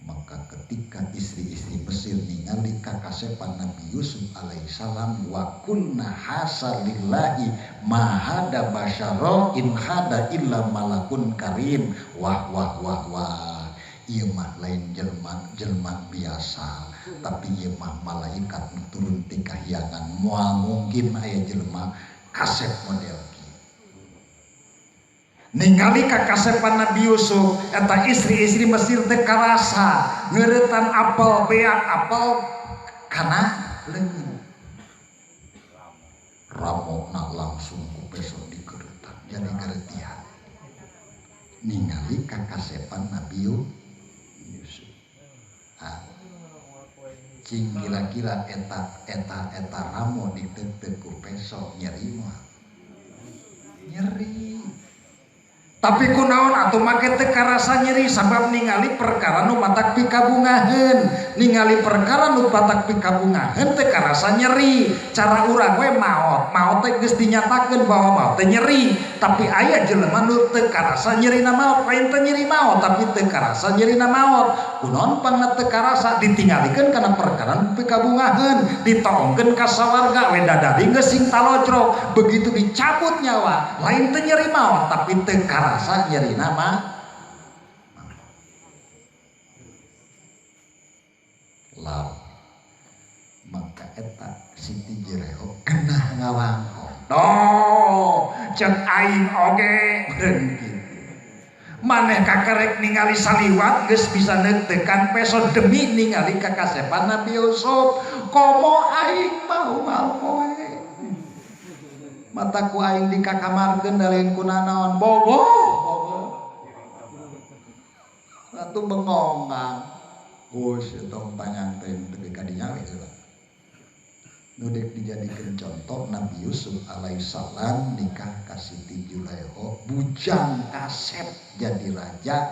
Maka ketika istri-istri Mesir ningali kakasepan Nabi Yusuf alaihissalam, wa kunna hasalillahi mahada basyara in hada illa malakun karim. Wah ieu mah lain jelma biasa, tapi ieu mah malaikat turun ti kahyangan. Moal mungkin aya jelma kasep model ningali kakasepan Nabi Yusuf, eta istri-istri Mesir teh karasa ngeuretan apel beak apel kana leungit. Ramona langsung ku peso dikeuretan jadi garetian. Ningali kakasepan Nabi Yusuf. Cing kira-kira eta ramo diteuteuk ku peso nyeri moal. Nyeri. Tapi kunaon atuh make teu karasa nyeri sabab ningali perkara nu matak pikabungaheun, ningali perkara nu matak pikabungaheun teu karasa nyeri. Cara urang we maot teh geus dinyatakeun bahwa maot teh nyeri, tapi aya jelema nu teu karasa nyerina maot, lain teh nyeri maot tapi teu karasa nyerina maot. Kunaon pangna teu karasa ditinggalikeun kana perkara nu pikabungaheun, ditoongkeun ka sawarga we dadadi geus sing talojrok, begitu dicabut nyawa, lain teu nyeri maot tapi teu karasa rasa nyeri nama law maka eta Siti Juleho genah ngawangkong cek aing oge kitu maneh kakarek ningali saliwat geus bisa neutekan peso demi ningali kakasepan Nabi Yusuf komo aing mau poe mataku aing dikakamarkeun daleun ku nanaon bogo atuh bengong kang geus eta tanyang teh teu kadinya we nu dek dijadikeun contoh Nabi Yusuf alaihissalam nikah ka Siti Juleho bujang kasep jadi raja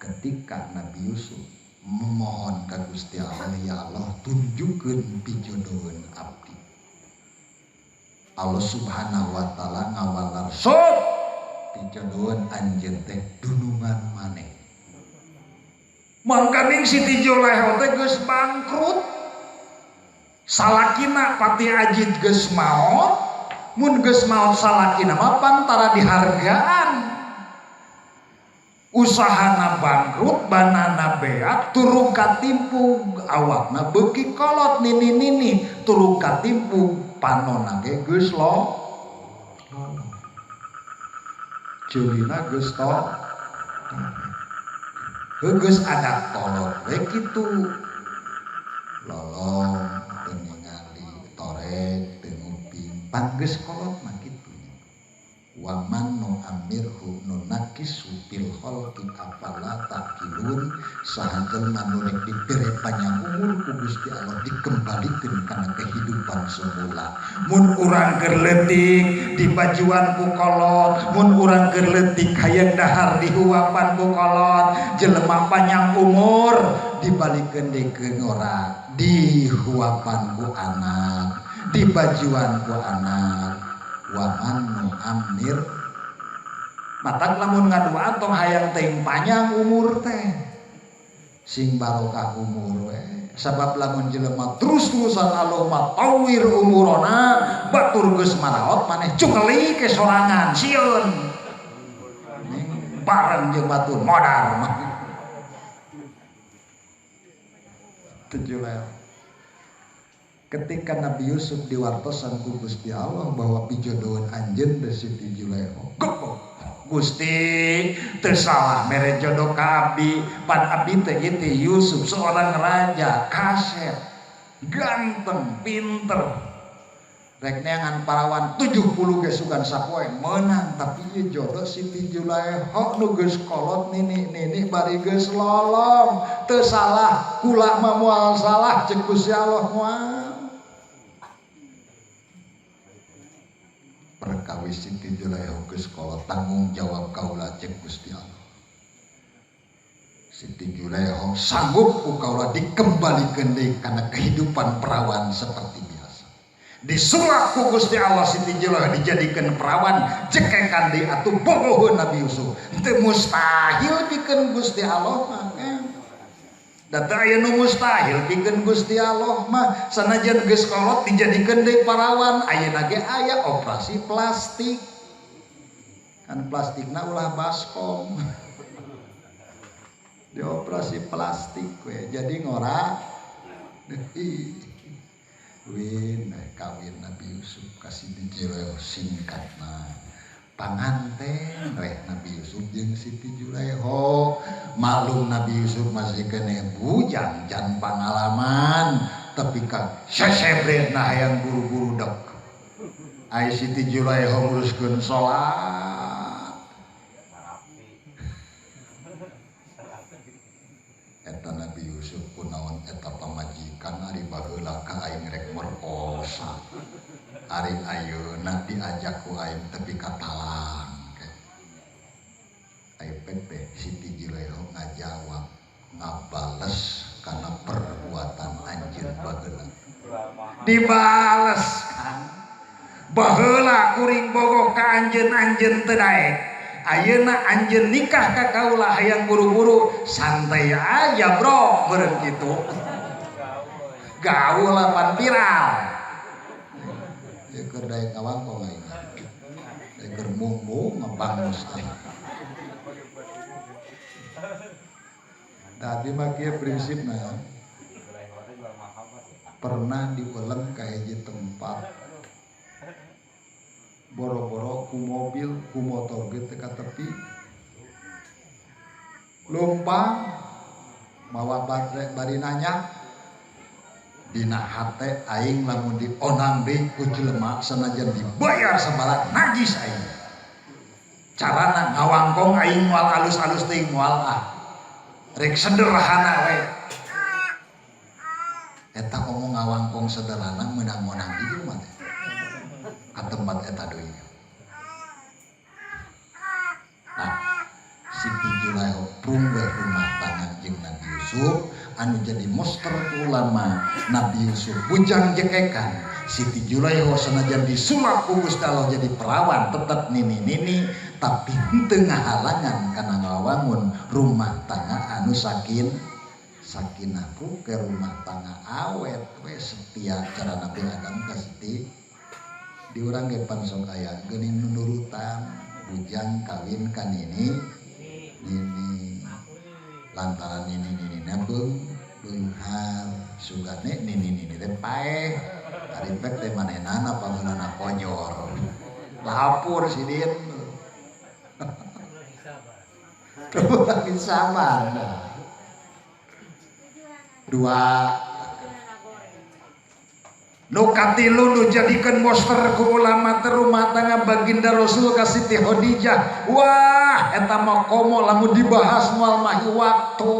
ketika Nabi Yusuf memohon ka Gusti Allah ya Allah tunjukkeun pijodoheun abdi Allah subhanahu wa ta'ala ngawalar sok pijodoheun anjeun teh dunungan maneh mangkaning Siti Juleho teh geus bangkrut salakina pati ajid geus maot mun geus maot salakina mah pantara dihargaan usahana bangkrut banana beak turun katimpu awakna beuki kolot nini turun katimpu panonna ge geus lo ceulina geus geus ada kolot we kitu lolong teu ningali torek teu nguping pan geus kolot mah kitu wa man nu amirhu nu nakisu fil khalqi afala taqilun saha jelema nu rek dibere panjang umur ku Gusti Allah dikembalikeun kana kehidupan semula mun urang keur leutik dibajuan ku kolot mun urang keur leutik hayang dahar dihuapan ku kolot jelema panjang umur dibalikeun dekeun ora dihuapan ku anak dibajuan ku anak waman nu amir matak lamun ngadua tong hayang teh panjang umur teh sing barokah umur we sabab lamun jelema terus-terusan Allahumma tawwir umurona batur geus maraot maneh cungeli ke sorangan sieun bareng jeung batur modar mah tujuh ketika Nabi Yusuf diwartosan ku Gusti Allah bahwa pijodohan anjeun da Siti Juleho Gusti teu salah mere jodoh ka abdi pan abdi teh ieu Yusuf seorang raja kasep ganteng pinter rek neangan parawan 70 ge sugan sapoe meunang tapi ieu jodoh Siti Juleho nu geus kolot nini bari geus lolong teu salah kula mah moal salah ceuk Gusti Allah moal perkawis Siti Juleho geus kolot tanggung jawab kaula ceuk Gusti Allah Siti Juleho sanggup ku kaula dikembalikeun deui kana kehidupan perawan seperti biasa disulap ku Gusti Allah Siti Juleho dijadikeun perawan cekekan deui atuh bogoheun Nabi Yusuf teu mustahil pikeun Gusti Allah mah data aya nu mustahil pikeun Gusti Allah mah sanajan geus kolot dijadikeun deui parawan ayeuna ge aya operasi plastik kan plastikna ulah baskom dioperasi plastik we jadi ngora deui win kawin Nabi Yusuf kasih di Juleho singkatna panganten weh Nabi Yusuf jeung Siti Juleho malum Nabi Yusuf masih kene bujang jan pangalaman tapi ka sesebretna hayang buru-buru dek ai Siti Juleho nguruskeun salat eta Nabi Yusuf kunaon eta pamajikan ari baheula ka aing rek merkosa ari ayeuna diajak ku aing tepi ka talang efek teh Siti Julaiha ngajawab ngabales karena perbuatan anjeun bageula dibales kan baheula kuring bogoh ka anjeun teu daek ayeuna anjeun nikah ka kaula hayang buru-buru santai aja bro beureun kitu gaul pan viral ya keur daek awangkong aing daek keur mung-mung ngabangus teh tadi mah kieu prinsipna pernah diulang ka hiji tempat boro-boro ku mobil ku motor ge teh ka tepi lumpang mawa baterai bari nanya dina hate aing lamun dionang deui ku jelema sanajan dibayar sabaraha najis aing carana ngawangkong aing moal alus-alus teuing moal rek sederhana we eta ngomong ngawangkong sederhana meunang-meunang di dieu mah ka tempat eta deui nah Siti Julaiha prungwe rumah tangga jeung Nabi Yusuf anu jadi monster ulama Nabi Yusuf bujang jekekan Siti Julaiha sanajan disulap ku Gusti Allah jadi perawan tetap nini-nini tapi henteu ngahalangan kana ngawangun rumah tangga anu sakinahku ke rumah tangga awet we setia cara Nabi Adam ka Siti di urang ge pan sok aya geuning nunurutan bujang kawin ka nini lantaran nini beunghar sugane nini teh paeh ari pek teh manehna pangeunana konyor lapur sidin lagi sabar dua nu katilu nu jadikeun monster ku ulama teh rumah tangga baginda Rasul ka Siti Khadijah wah eta mah komo lamun dibahas moal mahi waktu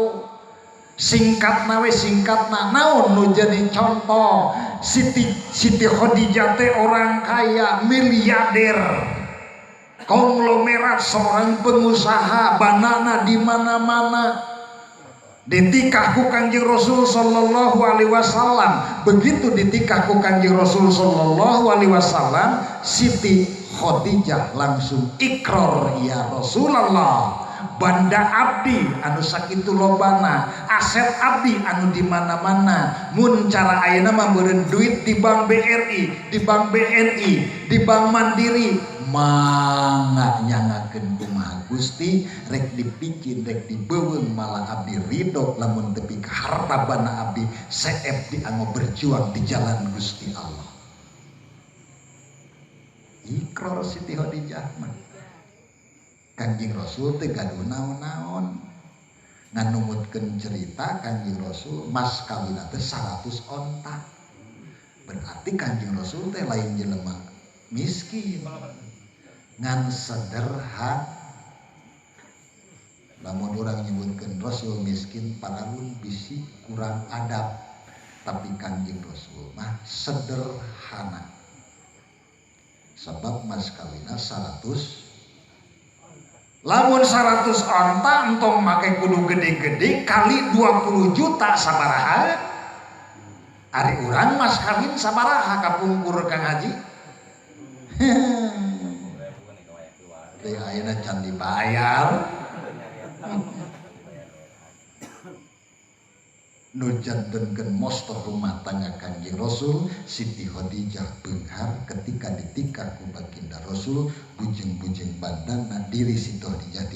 singkatna naon nu jadi contoh Siti Khadijah teh orang kaya miliarder konglomerat seorang pengusaha banana di mana-mana ditikah ku Kanjeng Rasul sallallahu alaihi wasallam begitu ditikah ku Kanjeng Rasul sallallahu alaihi wasallam Siti Khadijah langsung ikrar ya Rasulullah banda abdi anu sakitu lobana aset abdi anu di mana-mana mun cara ayeuna mah meureun duit di Bank BRI di Bank BNI di Bank Mandiri mangga nyangakeun kumaha Gusti rek dipicin rek dibeuweung malah abdi ridho lamun tepi ka harta bana abdi seep dianggo berjuang di jalan Gusti Allah ikrar Siti Khadijah mah Kanjeng Rasul teh gaduh naon-naon nganumutkeun cerita Kanjeng Rasul mas kawinna teh 100 onta berarti Kanjeng Rasul teh lain jelema miskin ngan sederhana lamun urang nyebutkeun Rasul miskin padahal bisi kurang adab tapi Kanjeng Rasul mah sederhana sebab mas kawinna 100 lamun 100 onta entong make kudu gede-gede kali 20 juta sabaraha ari urang mas kawin sabaraha kapungkur Kang Haji teh ayeuna can dibayar nu jantenkeun monster rumah tangga Kanjeng Rasul Siti Khadijah beunghar ketika ditikah ku baginda Rasul bujeng-bujeng bandana diri Siti Khadijah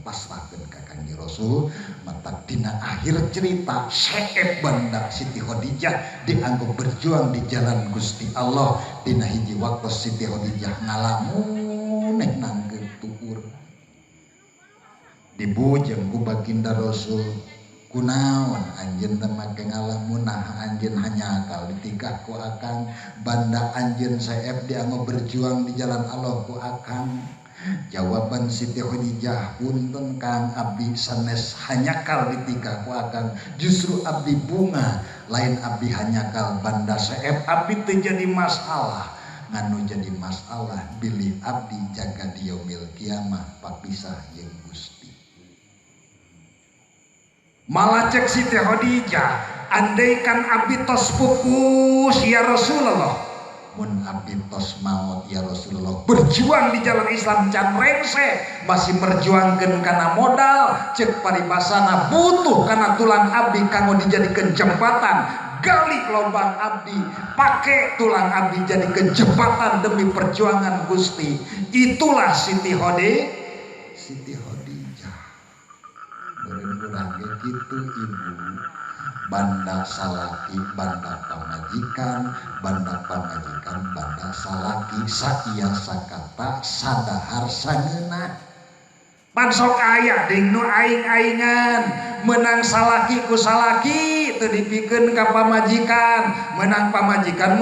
pasrahkeun ka Kanjeng Rasul mata dina akhir cerita seep banda Siti Khadijah dianggap berjuang di jalan Gusti Allah dina hiji waktu Siti Khadijah ngalamun nanggeun tuur dibujeng ku baginda Rasul kunaon anjeun teh make ngalamun nah anjeun hanya akal ditikah ku akang banda anjeun saeb dianggo berjuang di jalan Allah ku akang jawaban Siti Khadijah punten Kang abdi sanes hanyakal ditikah ku akang justru abdi bunga lain abdi hanyakal banda saeb abdi teu jadi masalah nganu jadi masalah bilih abdi jaga di yaumil kiamah papisah jeung Gusti. Malah cek Siti Khadijah, andaikan abdi tos pupus ya Rasulullah, mun abdi tos maut ya Rasulullah, berjuang di jalan Islam can rengse, masih merjuangkeun kana modal, cek paribasana butuh kana tulang abdi kanggo dijadikeun jembatan, gali lobang abdi, pake tulang abdi jadikeun jembatan demi perjuangan Gusti. Itulah Siti Khadijah. Beureun urang ge kitu ibu. Banda salaki banda pamajikan, banda salaki saia sakata sadahar sangeuna. Pan sok aya deung nu aing-aingan menang salaki ku salaki teu dipikeun ka pamajikan, menang pamajikan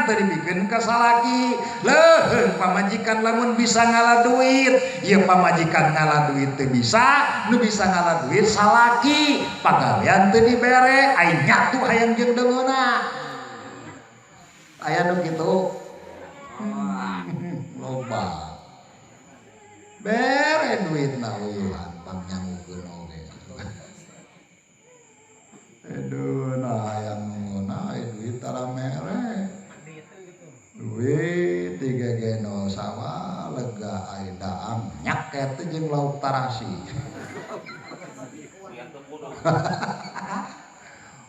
teu dipikeun ka salaki. Leuheung pamajikan lamun bisa ngalah duit, ieu pamajikan ngalah duit teu bisa, nu bisa ngalah duit salaki. Pagawean teu dibere, aing nyatu hayang jeung deungeuna. Aya nu kitu. Loba. Bere duit na ulah pangnyangukeun oge. Aduh nah hayang nguna duit tara mere. Duit 3 geno sawa lega aya daam nyaket jeung lauk tarasi.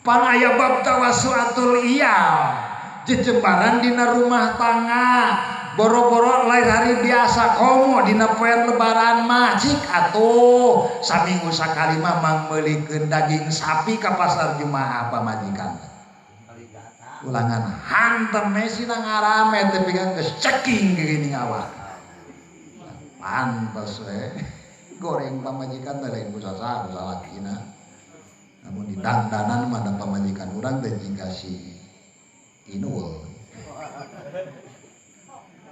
Pan aya bab tawasuatul iyal, jejembaran dina rumah tangga. Boro-boro lain hari biasa komo dina poean lebaran mah cik atuh saminggu sakali mah mang meulikeun daging sapi ka pasar Jumaah pamajikan. Ulangan hantem mesina ngarame teh pikan geus ceking geuning awak. Pantes we goreng pamajikan teh lain ku sasa salakina. Namun di dandanan mah da pamajikan urang teh jiga si Inul.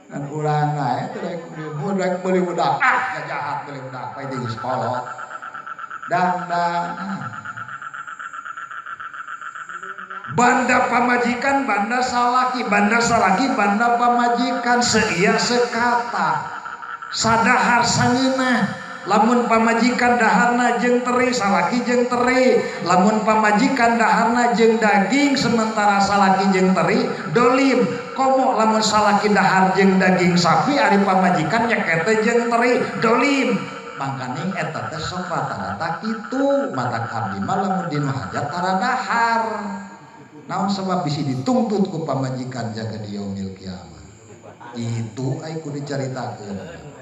Dan urang nae teh rek beli budak jahat beli budak bae di sekolah dandan banda pamajikan banda salaki banda pamajikan seiya sekata sadahar sangeunah. Lamun pamajikan daharna jeung teri, salaki jeung teri. Lamun pamajikan daharna jeung daging, sementara salaki jeung teri dolim. Komo lamun salaki dahar jeung daging sapi, ari pamajikan nyekete jeung teri dolim. Mangkane eta teh sok rata-rata kitu. Matak abdi mah lamun dinu hajat tara dahar. Naon sebab bisi dituntut ku pamajikan jaga di yaumil kiamah. Itu ai kudu dicaritakeun.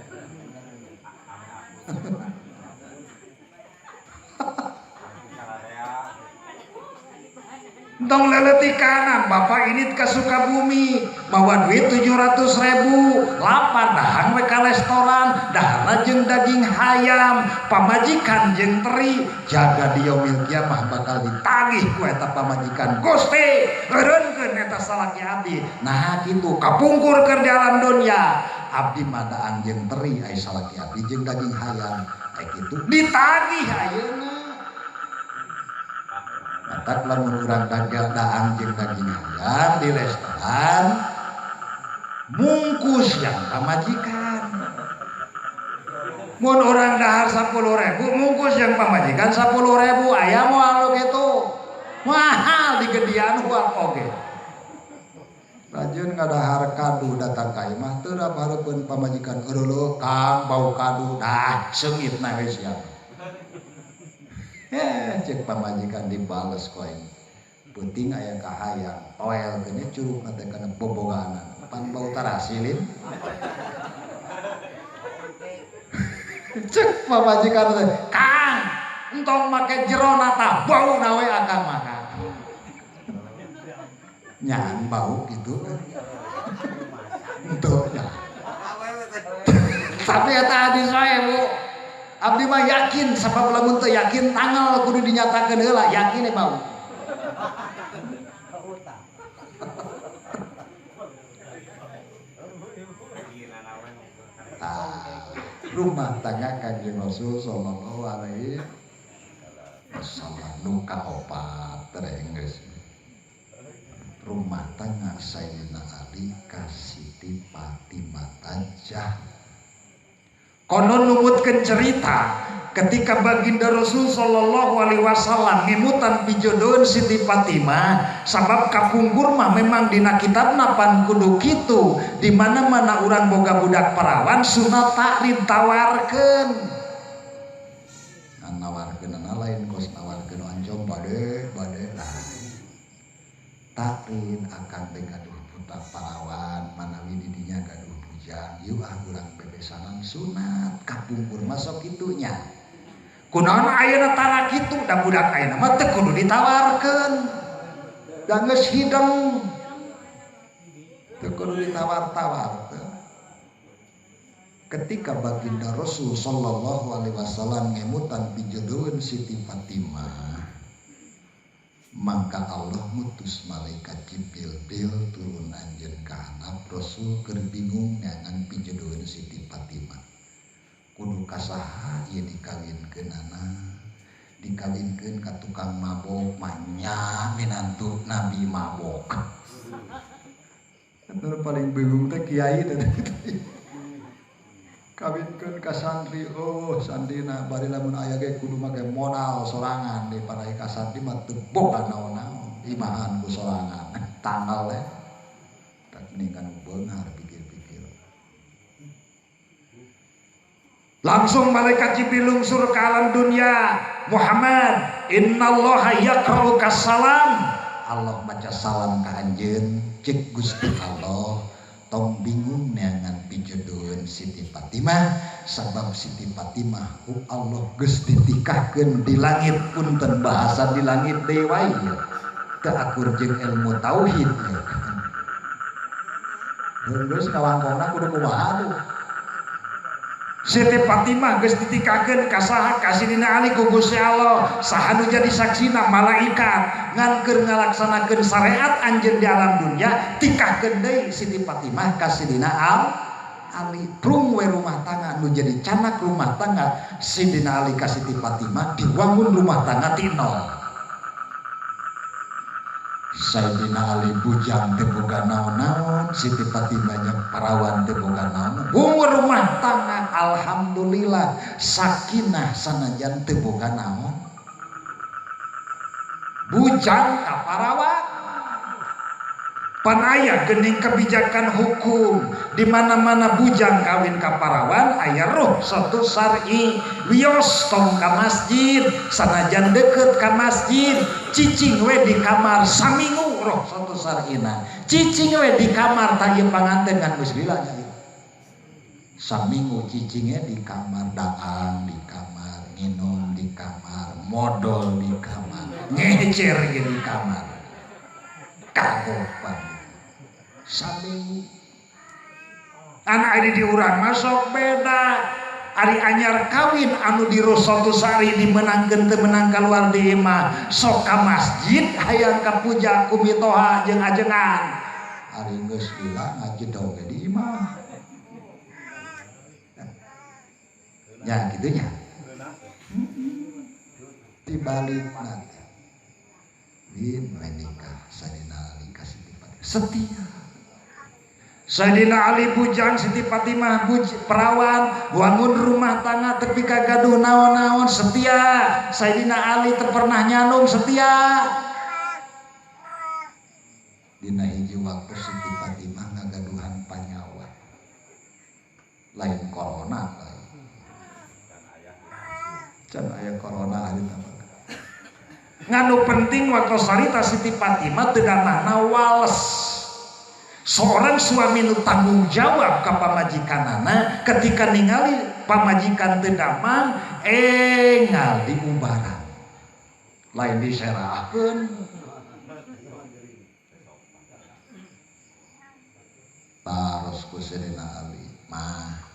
Tong leleti kanan bapak ini ke Sukabumi bawa duit 700.000 lapar dahang we ka restoran dahana jeung daging hayam pamajikan jeung teri jaga di yaumil kiamah bakal ditagih ku eta pamajikan Gusti eureunkeun eta salaki abdi nah kitu kapungkur keur di alam dunya abdi madaang jeung teri aya salaki abdi jeung daging hayam kayak gitu ditagih ayeuna. Matak lamun urang dagang jeung daging ayam di restoran mungkus yang pamajikan. Mun urang dahar 10.000 mungkus yang pamajikan 10.000 aya moal kitu. Mahal di gedian uang oge. Rajin ngadahar kadu datang ka imah teu da bareupkeun pamajikan eureuleuh Kang bau kadu dah seungitna we sia. Cek pamajikan dibales ku aing. Penting aya kahayang, toel geuning curugna teh kana boboganan. Pan bau tarasilin. Cek pamajikan teh, "Kang, entong make jerona tah bau na we akang mah." Nyaan bau gitu kan. Entuh nya. Tapi eta hadis wae, Bu. Abdi mah yakin sabab lamun teu yakin tanggal kudu dinyatakeun heula yakin bau. Rumah tangga Kanjeng Rasul sallallahu alaihi wasallam nu kaopat terenggeus. rumah tangga Sayyidina Ali ka Siti Fatimah tajah. Konon numutkeun cerita ketika baginda Rasul sallallahu alaihi wasallam ngimutan pijodohan Siti Fatimah sabab kapungkur mah memang dina kitabna pan kudu kitu di mana-mana urang boga budak perawan sunat takrim tawarkeun nawarkeun lain kos nawarkeun anjom bade lah takrim akan teh gaduh budak perawan manawi di dinya gaduh bujang ieu urang bebesanan sunat kapungkur masuk kitunya. Kunaon ayeuna tara kitu da budak ayeuna mah teu kudu ditawarkeun. Da geus hideng. Teu kudu ditawar-tawar. Ketika baginda Rasul sallallahu alaihi wasallam ngemutan pijodohan Siti Fatimah, maka Allah mutus malaikat Jibril turun anjeun ka handap Rasul keur bingung ngangan pijodohan Siti Fatimah. Kudu kasaha ieu dikawinkeunana dikawinkeun ka tukang mabok manya minantu Nabi mabok. Anu paling bingung teh kiai teh kawinkeun ka santri sandrina bari lamun aya ge kudu make modal sorangan di parai ka santri mah teu boga naon-naon imahan ku sorangan tanggal we tak ningan beungar pikir-pikir. Langsung malaikat Jibril lungsur ke alam dunia. Muhammad, innallaha yaqra'u kassalam. Allah baca salam ka anjeun, cek Gusti Allah tong bingung neangan pijodohan Siti Fatimah sabab Siti Fatimah ku Allah geus ditikahkeun di langit punten bahasa di langit deui wae teu akur jeung ilmu tauhid. Geus kawangkongna kudu kumaha tuh. Siti Fatimah geus ditikahkeun ka saha ka Sidina Ali ku Gusti Allah saha nu jadi saksina malaikat ngan keur ngalaksanakeun syariat anjeun di alam dunia tikahkeun deui Siti Fatimah ka Sidina Ali prung we rumah tangga nu jadi canak rumah tangga Sidina Ali ka Siti Fatimah diwangun rumah tangga ti nol. Sayyidina Ali bujang teu boga naon-naon, Siti Fatimah nya parawan teu boga naon. Bungur rumah tangga alhamdulillah sakinah sanajan teu boga naon. Bujang ka parawan. Pan aya geuning kebijakan hukum di mana-mana bujang kawin ka parawan aya roh satu syar'i wios tong ka masjid sanajan deket ka masjid cicing we di kamar saminggu roh satu syar'ina cicing we di kamar tayeu panganten kan geus lila nya saminggu cicingnya di kamar daang di kamar minum di kamar modal di kamar ngecer ge di kamar kagopan saminggu anak ini diurang masuk beda ari anyar kawin anu di Rosatu Sari dimenangkeun teu menang kaluar di imah sok ka masjid hayang ka puja kumitoha jeung ajengan ari geus lila ngajedog di imah ya kitu nya tibalikna win menikah Sayyidina Ali ka Siti Fatimah setia Sayyidina Ali bujang Siti Fatimah perawan wangun rumah tangga tepi kagaduh naon-naon setia Sayyidina Ali teu pernah nyanung setia dina hiji waktu Siti Fatimah ngagaduhan panyawa lain corona lain can aya corona ari nganu penting waktu sarita Siti Fatimah teu danana wales. Seorang suami nu tanggung jawab ka pamajikanana ketika ningali pamajikan teu damang enggal diubaran lain diserahkeun taros ku Sayyidina Ali mah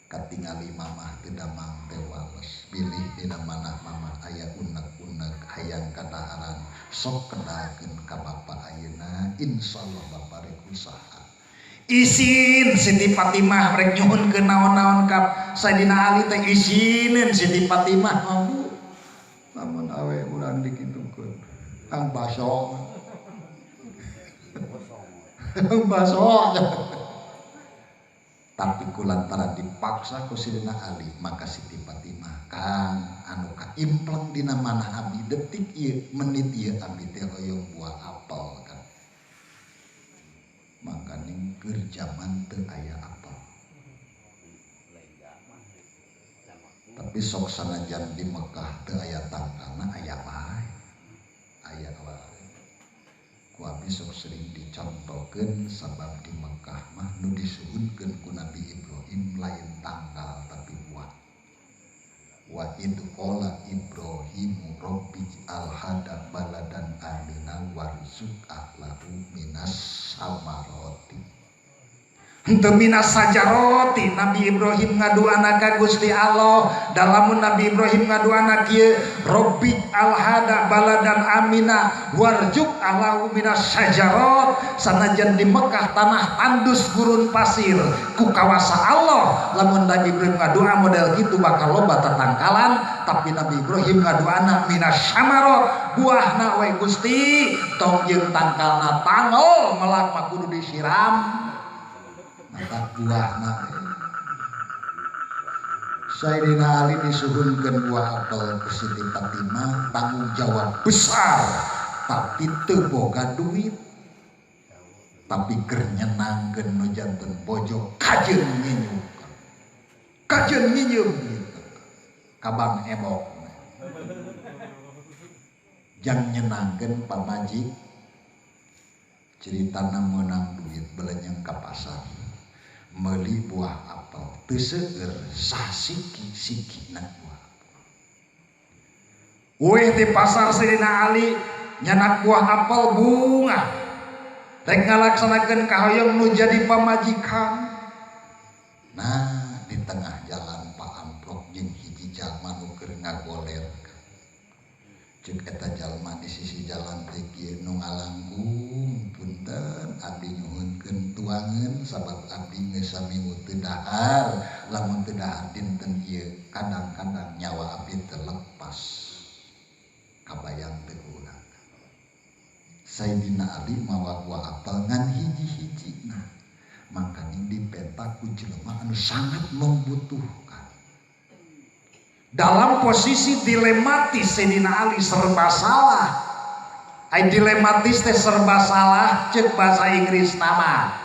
katingali mamah teu damang teh wales bilih dina manah mamah aya unek-unek hayang kadaharan sok kendalkeun ka bapa ayeuna insyaallah bapa rek usaha izin Siti Fatimah rek nyuhunkeun naon-naon ka Sayyidina Ali teh izinin Siti Fatimah lamun awe urang dikitukeun kang baso baso. Tapi kulantaran dipaksa ku Sidina Ali, maka Siti Fatimah Kang anu kaimpleng dina manah abdi detik ieu menit ieu abdi teh hoyong buah apel kan. Maka ning keur zaman teu aya apel. Tapi sok sanajan di Mekah teu aya tangkalna aya wae. Aya wae. Ku abdi sok sering dicontohkeun sabab di Mekah mah nu disuhunkeun ku Nabi Ibrahim lain tanggal tapi buah. Wa id qala Ibrahim rabbi al-hada baladan aminan warzuq ahlahu minas samarati. Henteu minas sajaroti Nabi Ibrahim ngaduana ka Gusti Allah. Dalamun Nabi Ibrahim ngaduana kieu rabbi al-hada baladan amina warzuq ahlahu minas sajarot. Sanajan di Mekah tanah tandus gurun pasir ku kawasa Allah, lamun Nabi Ibrahim ngadua model gitu bakal loba tatangkalan. Tapi Nabi Ibrahim ngaduana minas samarot, buahna we Gusti tong jeung tangkalna tangol melak mah kudu disiram. Maka buahna Sayyidina Ali disuhunkeun buah apel ke Siti Fatimah, tanggung jawab besar tapi teu boga duit. Tapi keur nyenangkeun nu janten bojo kajeun nginyum. Kajeun nginyum gitu. Kabang ebok. Jang nyenangkeun pamajik. Ceritana meunang duit belenyang ka pasar. Meuli buah apel teu seueur sasiki-sikina buah. Weh di pasar Sayyidina Ali nyanak buah apel bunga. Rek ngalaksanakeun kahoyong nu jadi pamajikan. Nah, di tengah jalan Pak Amplok jeung hiji jalma nu keur ngagoler. Ceuk eta jalma di sisi jalan teh kieu nu ngalanggung, punten abdi nyuhunkeun tuangeun sabab abdi geus saminggu teu dahar. Lamun teu dahar dinten ieu kadang-kadang nyawa abdi teu lepas. Kabayang teu urang. Sayyidina Ali mawa buah apel ngan hiji-hijina. Makanya dipenta ku jelema anu sangat membutuhkan. Dalam posisi dilematis Sayyidina Ali serba salah. Ai dilematis teh serba salah ceuk bahasa Inggris nama.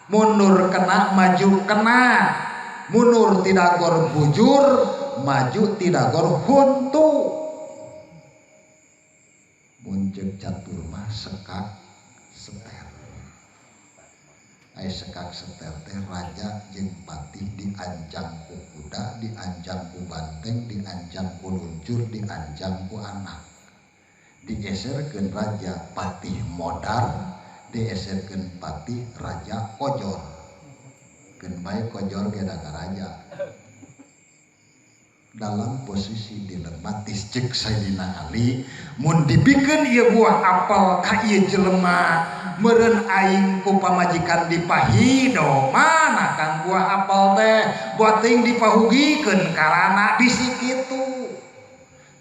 Mundur kena, maju kena. Mundur tidak gor bujur, maju tidak gor huntu. Muncul catur mah sekak seter. Ai sekak seter teh raja jeung patih dianjang ku kuda, dianjang ku banteng, dianjang ku luncur, dianjang ku anak. Dieserkeun raja patih modar, dieserkeun patih raja kojor. Keun bae kojor ge da raja. Dalam posisi dilematis cek Sayyidina Ali, mun dibikeun ieu buah apel ka ieu jelema meureun aing ku pamajikan dipahido mana kang buah apel teh buat teuing dipahugikeun karana bisi kitu.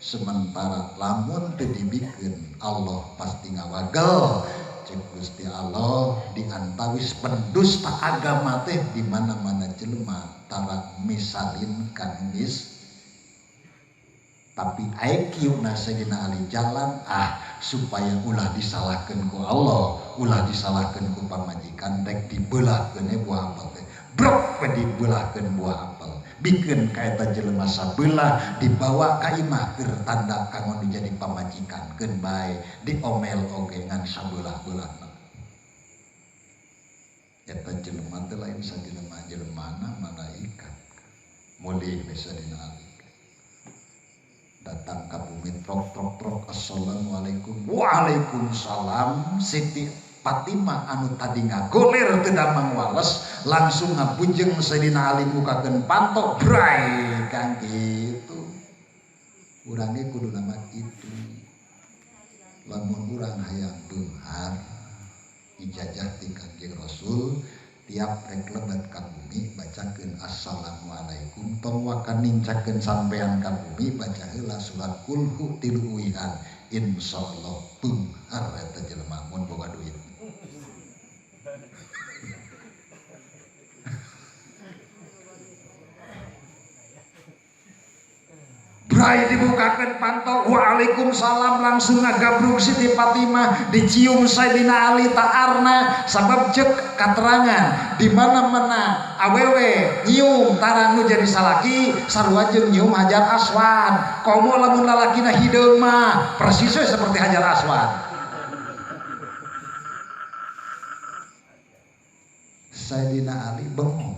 Sementara lamun teu dibikeun Allah pasti ngawagel cek Gusti Allah diantawis pendusta agama teh di mana-mana jelema tara misalin kan mis. Tapi IQ na Sayyidina Ali jalan supaya ulah disalahkeun ku Allah, ulah disalahkeun ku pamajikan rek dibeulahkeun buah apel teh. Brok dibeulahkeun buah apel. Bikeun ka eta jelema sabelah dibawa ka imah keur tanda kanggo dijadi pamajikan keun bae diomel oge ngan sabelah-belahna. Eta jelema teh lain sajelema-jelemana malaikat. Mulih bisa dinali. Datang ke bumi trok. Assalamualaikum. Waalaikumsalam. Siti Fatimah anu tadi ngagoler teu damang wales langsung ngabujeng Sayyidina Ali mukakeun panto bray kang kitu. Urang ge kudu nama kitu. Lamun urang hayang beunghar ijazah ti Kanjeng Rasul tiap rek lebat ka bumi bacakeun assalamualaikum tong wakan nincakeun sampean ka bumi baca heula surat kulhu 3 uihan insyaallah beunghar eta jelema mun boga duit. Rai dibukakan panto, waalaikumsalam, langsung ngagabruk Siti Fatimah, dicium Sayyidina Ali ta'arna, sabab cek katerangan di mana-mana awewe nyium tarang nu jadi salaki sarua jeung nyium Hajar Aswad. Komo lamun lalakina hideung mah persis seperti Hajar Aswad. Sayyidina Ali bengong.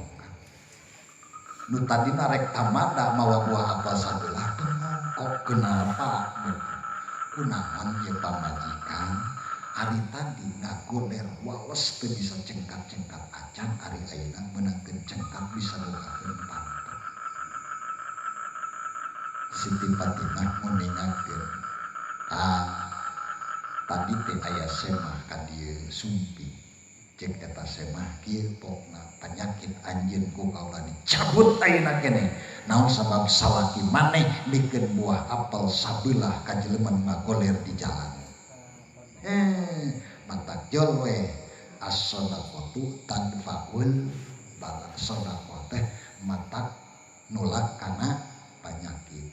Nu tadina rek tamada mawa buah apel sabelah bengong. Kok kenapa? Kunaon ye pamajikan? Ari tadi ngagoler wales teu bisa cengkat-cengkat acan, ari ayeuna meunangkeun cengkat bisa bogakeun pantot. Siti Fatimah nguningakeun, tadi teh aya semah ka dieu sumpi. Cek eta semah kieu pokna penyakit anjeun ku kaula dicabut ayeuna keneh. Naon sabab salaki maneh bikeun buah apel sabelah ka jelema nu ngagoler di jalan. Matak jol we as-shadaqatu tanfaul bala sedekah teh matak nolak kana penyakit.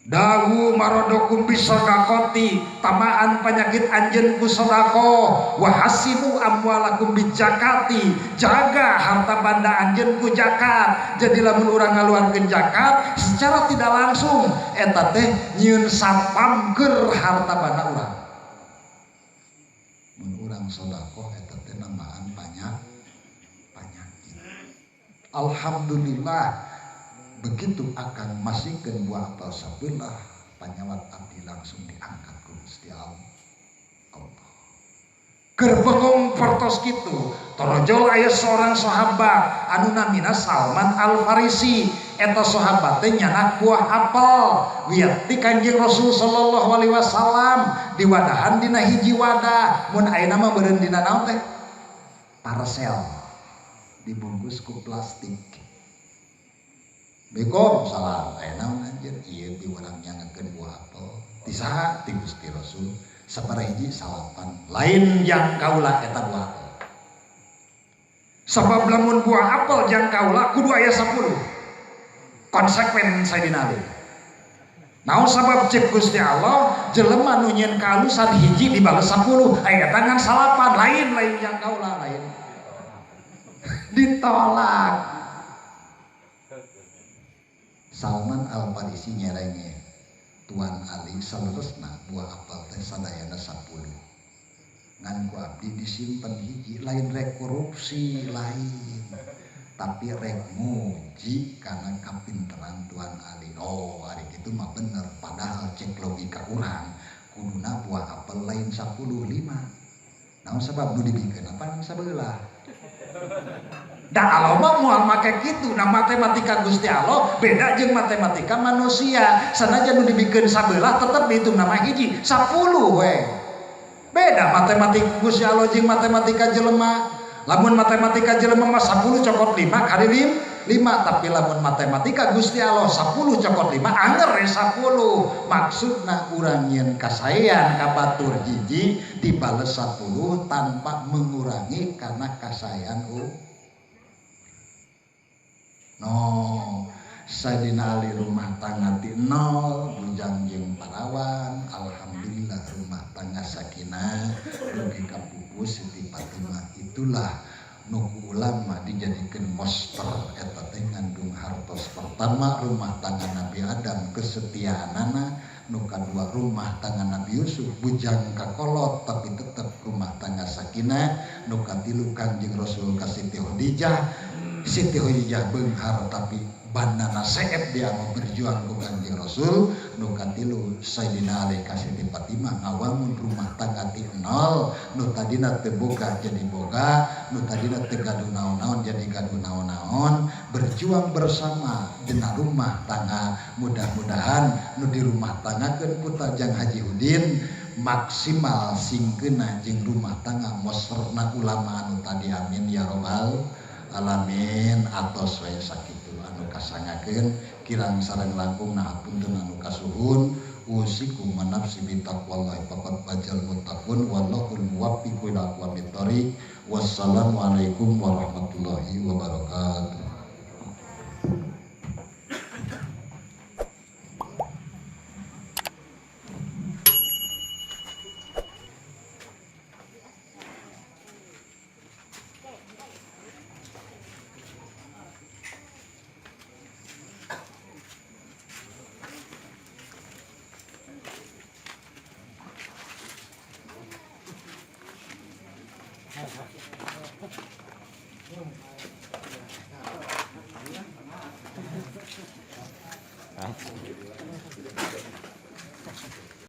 Dawu marodokum bisadaqati, tamaan penyakit anjeun ku sedekah. Wa hasinu amwalakum bijakati, jaga harta banda anjeun ku zakat. Jadi lamun urang ngaluarkeun zakat secara tidak langsung eta teh nyieun sapam keur harta banda urang. Mun urang sedekah eta teh namaan penyakit. Alhamdulillah begitu akan masihkeun buah apel sabelah panyawat abdi langsung diangkat ku Gusti Allah. Keur bengong pertos kitu torojol aya seorang sahabat anu namina Salman Al Farisi. Eta sahabat teh nyanak buah apel wiat ti Kanjeng Rasul sallallahu alaihi wasallam diwadahan dina hiji wadah. Mun ayeuna mah beureun dina naon teh? Parcel dibungkus ku plastik. Bekom salam, naon anjeun ieu ti urang nyangakeun buah apel. Ti saha? Ti Gusti Rasul. Sabarehiji salapan. Lain jang kaula eta buah apel. Sabab lamun buah apel jang kaula kudu aya 10. Konsekuen Sayyidina Ali. Naon sabab cek Gusti Allah jelema nu nyieun kalusan hiji dibales 10, aya tangan salapan. Lain jang kaula lain. Ditolak. Salman Al Farisi nyerenge Tuan Ali saleresna buah apel teh sadayana 10. Ngan ku abdi disimpen hiji, lain rek korupsi lain, tapi rek muji karena kapinteran Tuan Ali. Oh, hari itu mah bener, padahal cek logika urang kuduna buah apel lain 10 5. Naon sebab nu dibikeun apa nu sabelah. Da Allah mah moal make kitu. Nah matematika Gusti Allah beda jeung matematika manusia. Sanajan nu dibikeun sabelah tetep dihitung nama hiji 10 we. Beda matematika Gusti Allah jeung matematika jelema. Lamun matematika jelema mah 10 cokot 5 kali 5, tapi lamun matematika Gusti Allah 10 cokot 5 anger 10. Maksudna urang nyieun kasaean ka batur hiji dibales 10 tanpa mengurangi karena kasaean no. Sayyidina Ali rumah tangga ti nol, bujang jeung parawan. Alhamdulillah rumah tangga sakinah, dugi ka pupus Siti Fatimah. Itulah nu ulama dijadikeun monster eta teh ngandung hartos. Pertama rumah tangga Nabi Adam kesetiaanana, nu kadua rumah tangga Nabi Yusuf bujang kakolot tapi tetep rumah tangga sakinah, nu katilu Kanjeng Rasul ka Siti Khadijah. Siti Khadijah beunghar tapi bandana seep dia mau berjuang ku Kanjeng Rasul. Nu katilu Sayyidina Ali ka Siti Fatimah ngawangun rumah tangga ti nol, nu tadina teu boga jadi boga, nu tadina teu gaduh naon-naon jadi gaduh naon-naon, berjuang bersama dina rumah tangga. Mudah-mudahan nu di rumah tanggakeun ku Tajang Haji Udin maksimal singkeuna jeung rumah tangga mosferna ulama anu tadi, amin ya robbal alamin. Atos wae sakitu anu kasangakeun kirang sareng langkung ngapunten anu kasuhun. Usikum manafsi bi taqwallahi faqad bajal muttaqun wallahul muwaffiqu ila aqwamit thoriq. Wassalamualaikum warahmatullahi wabarakatuh. Right.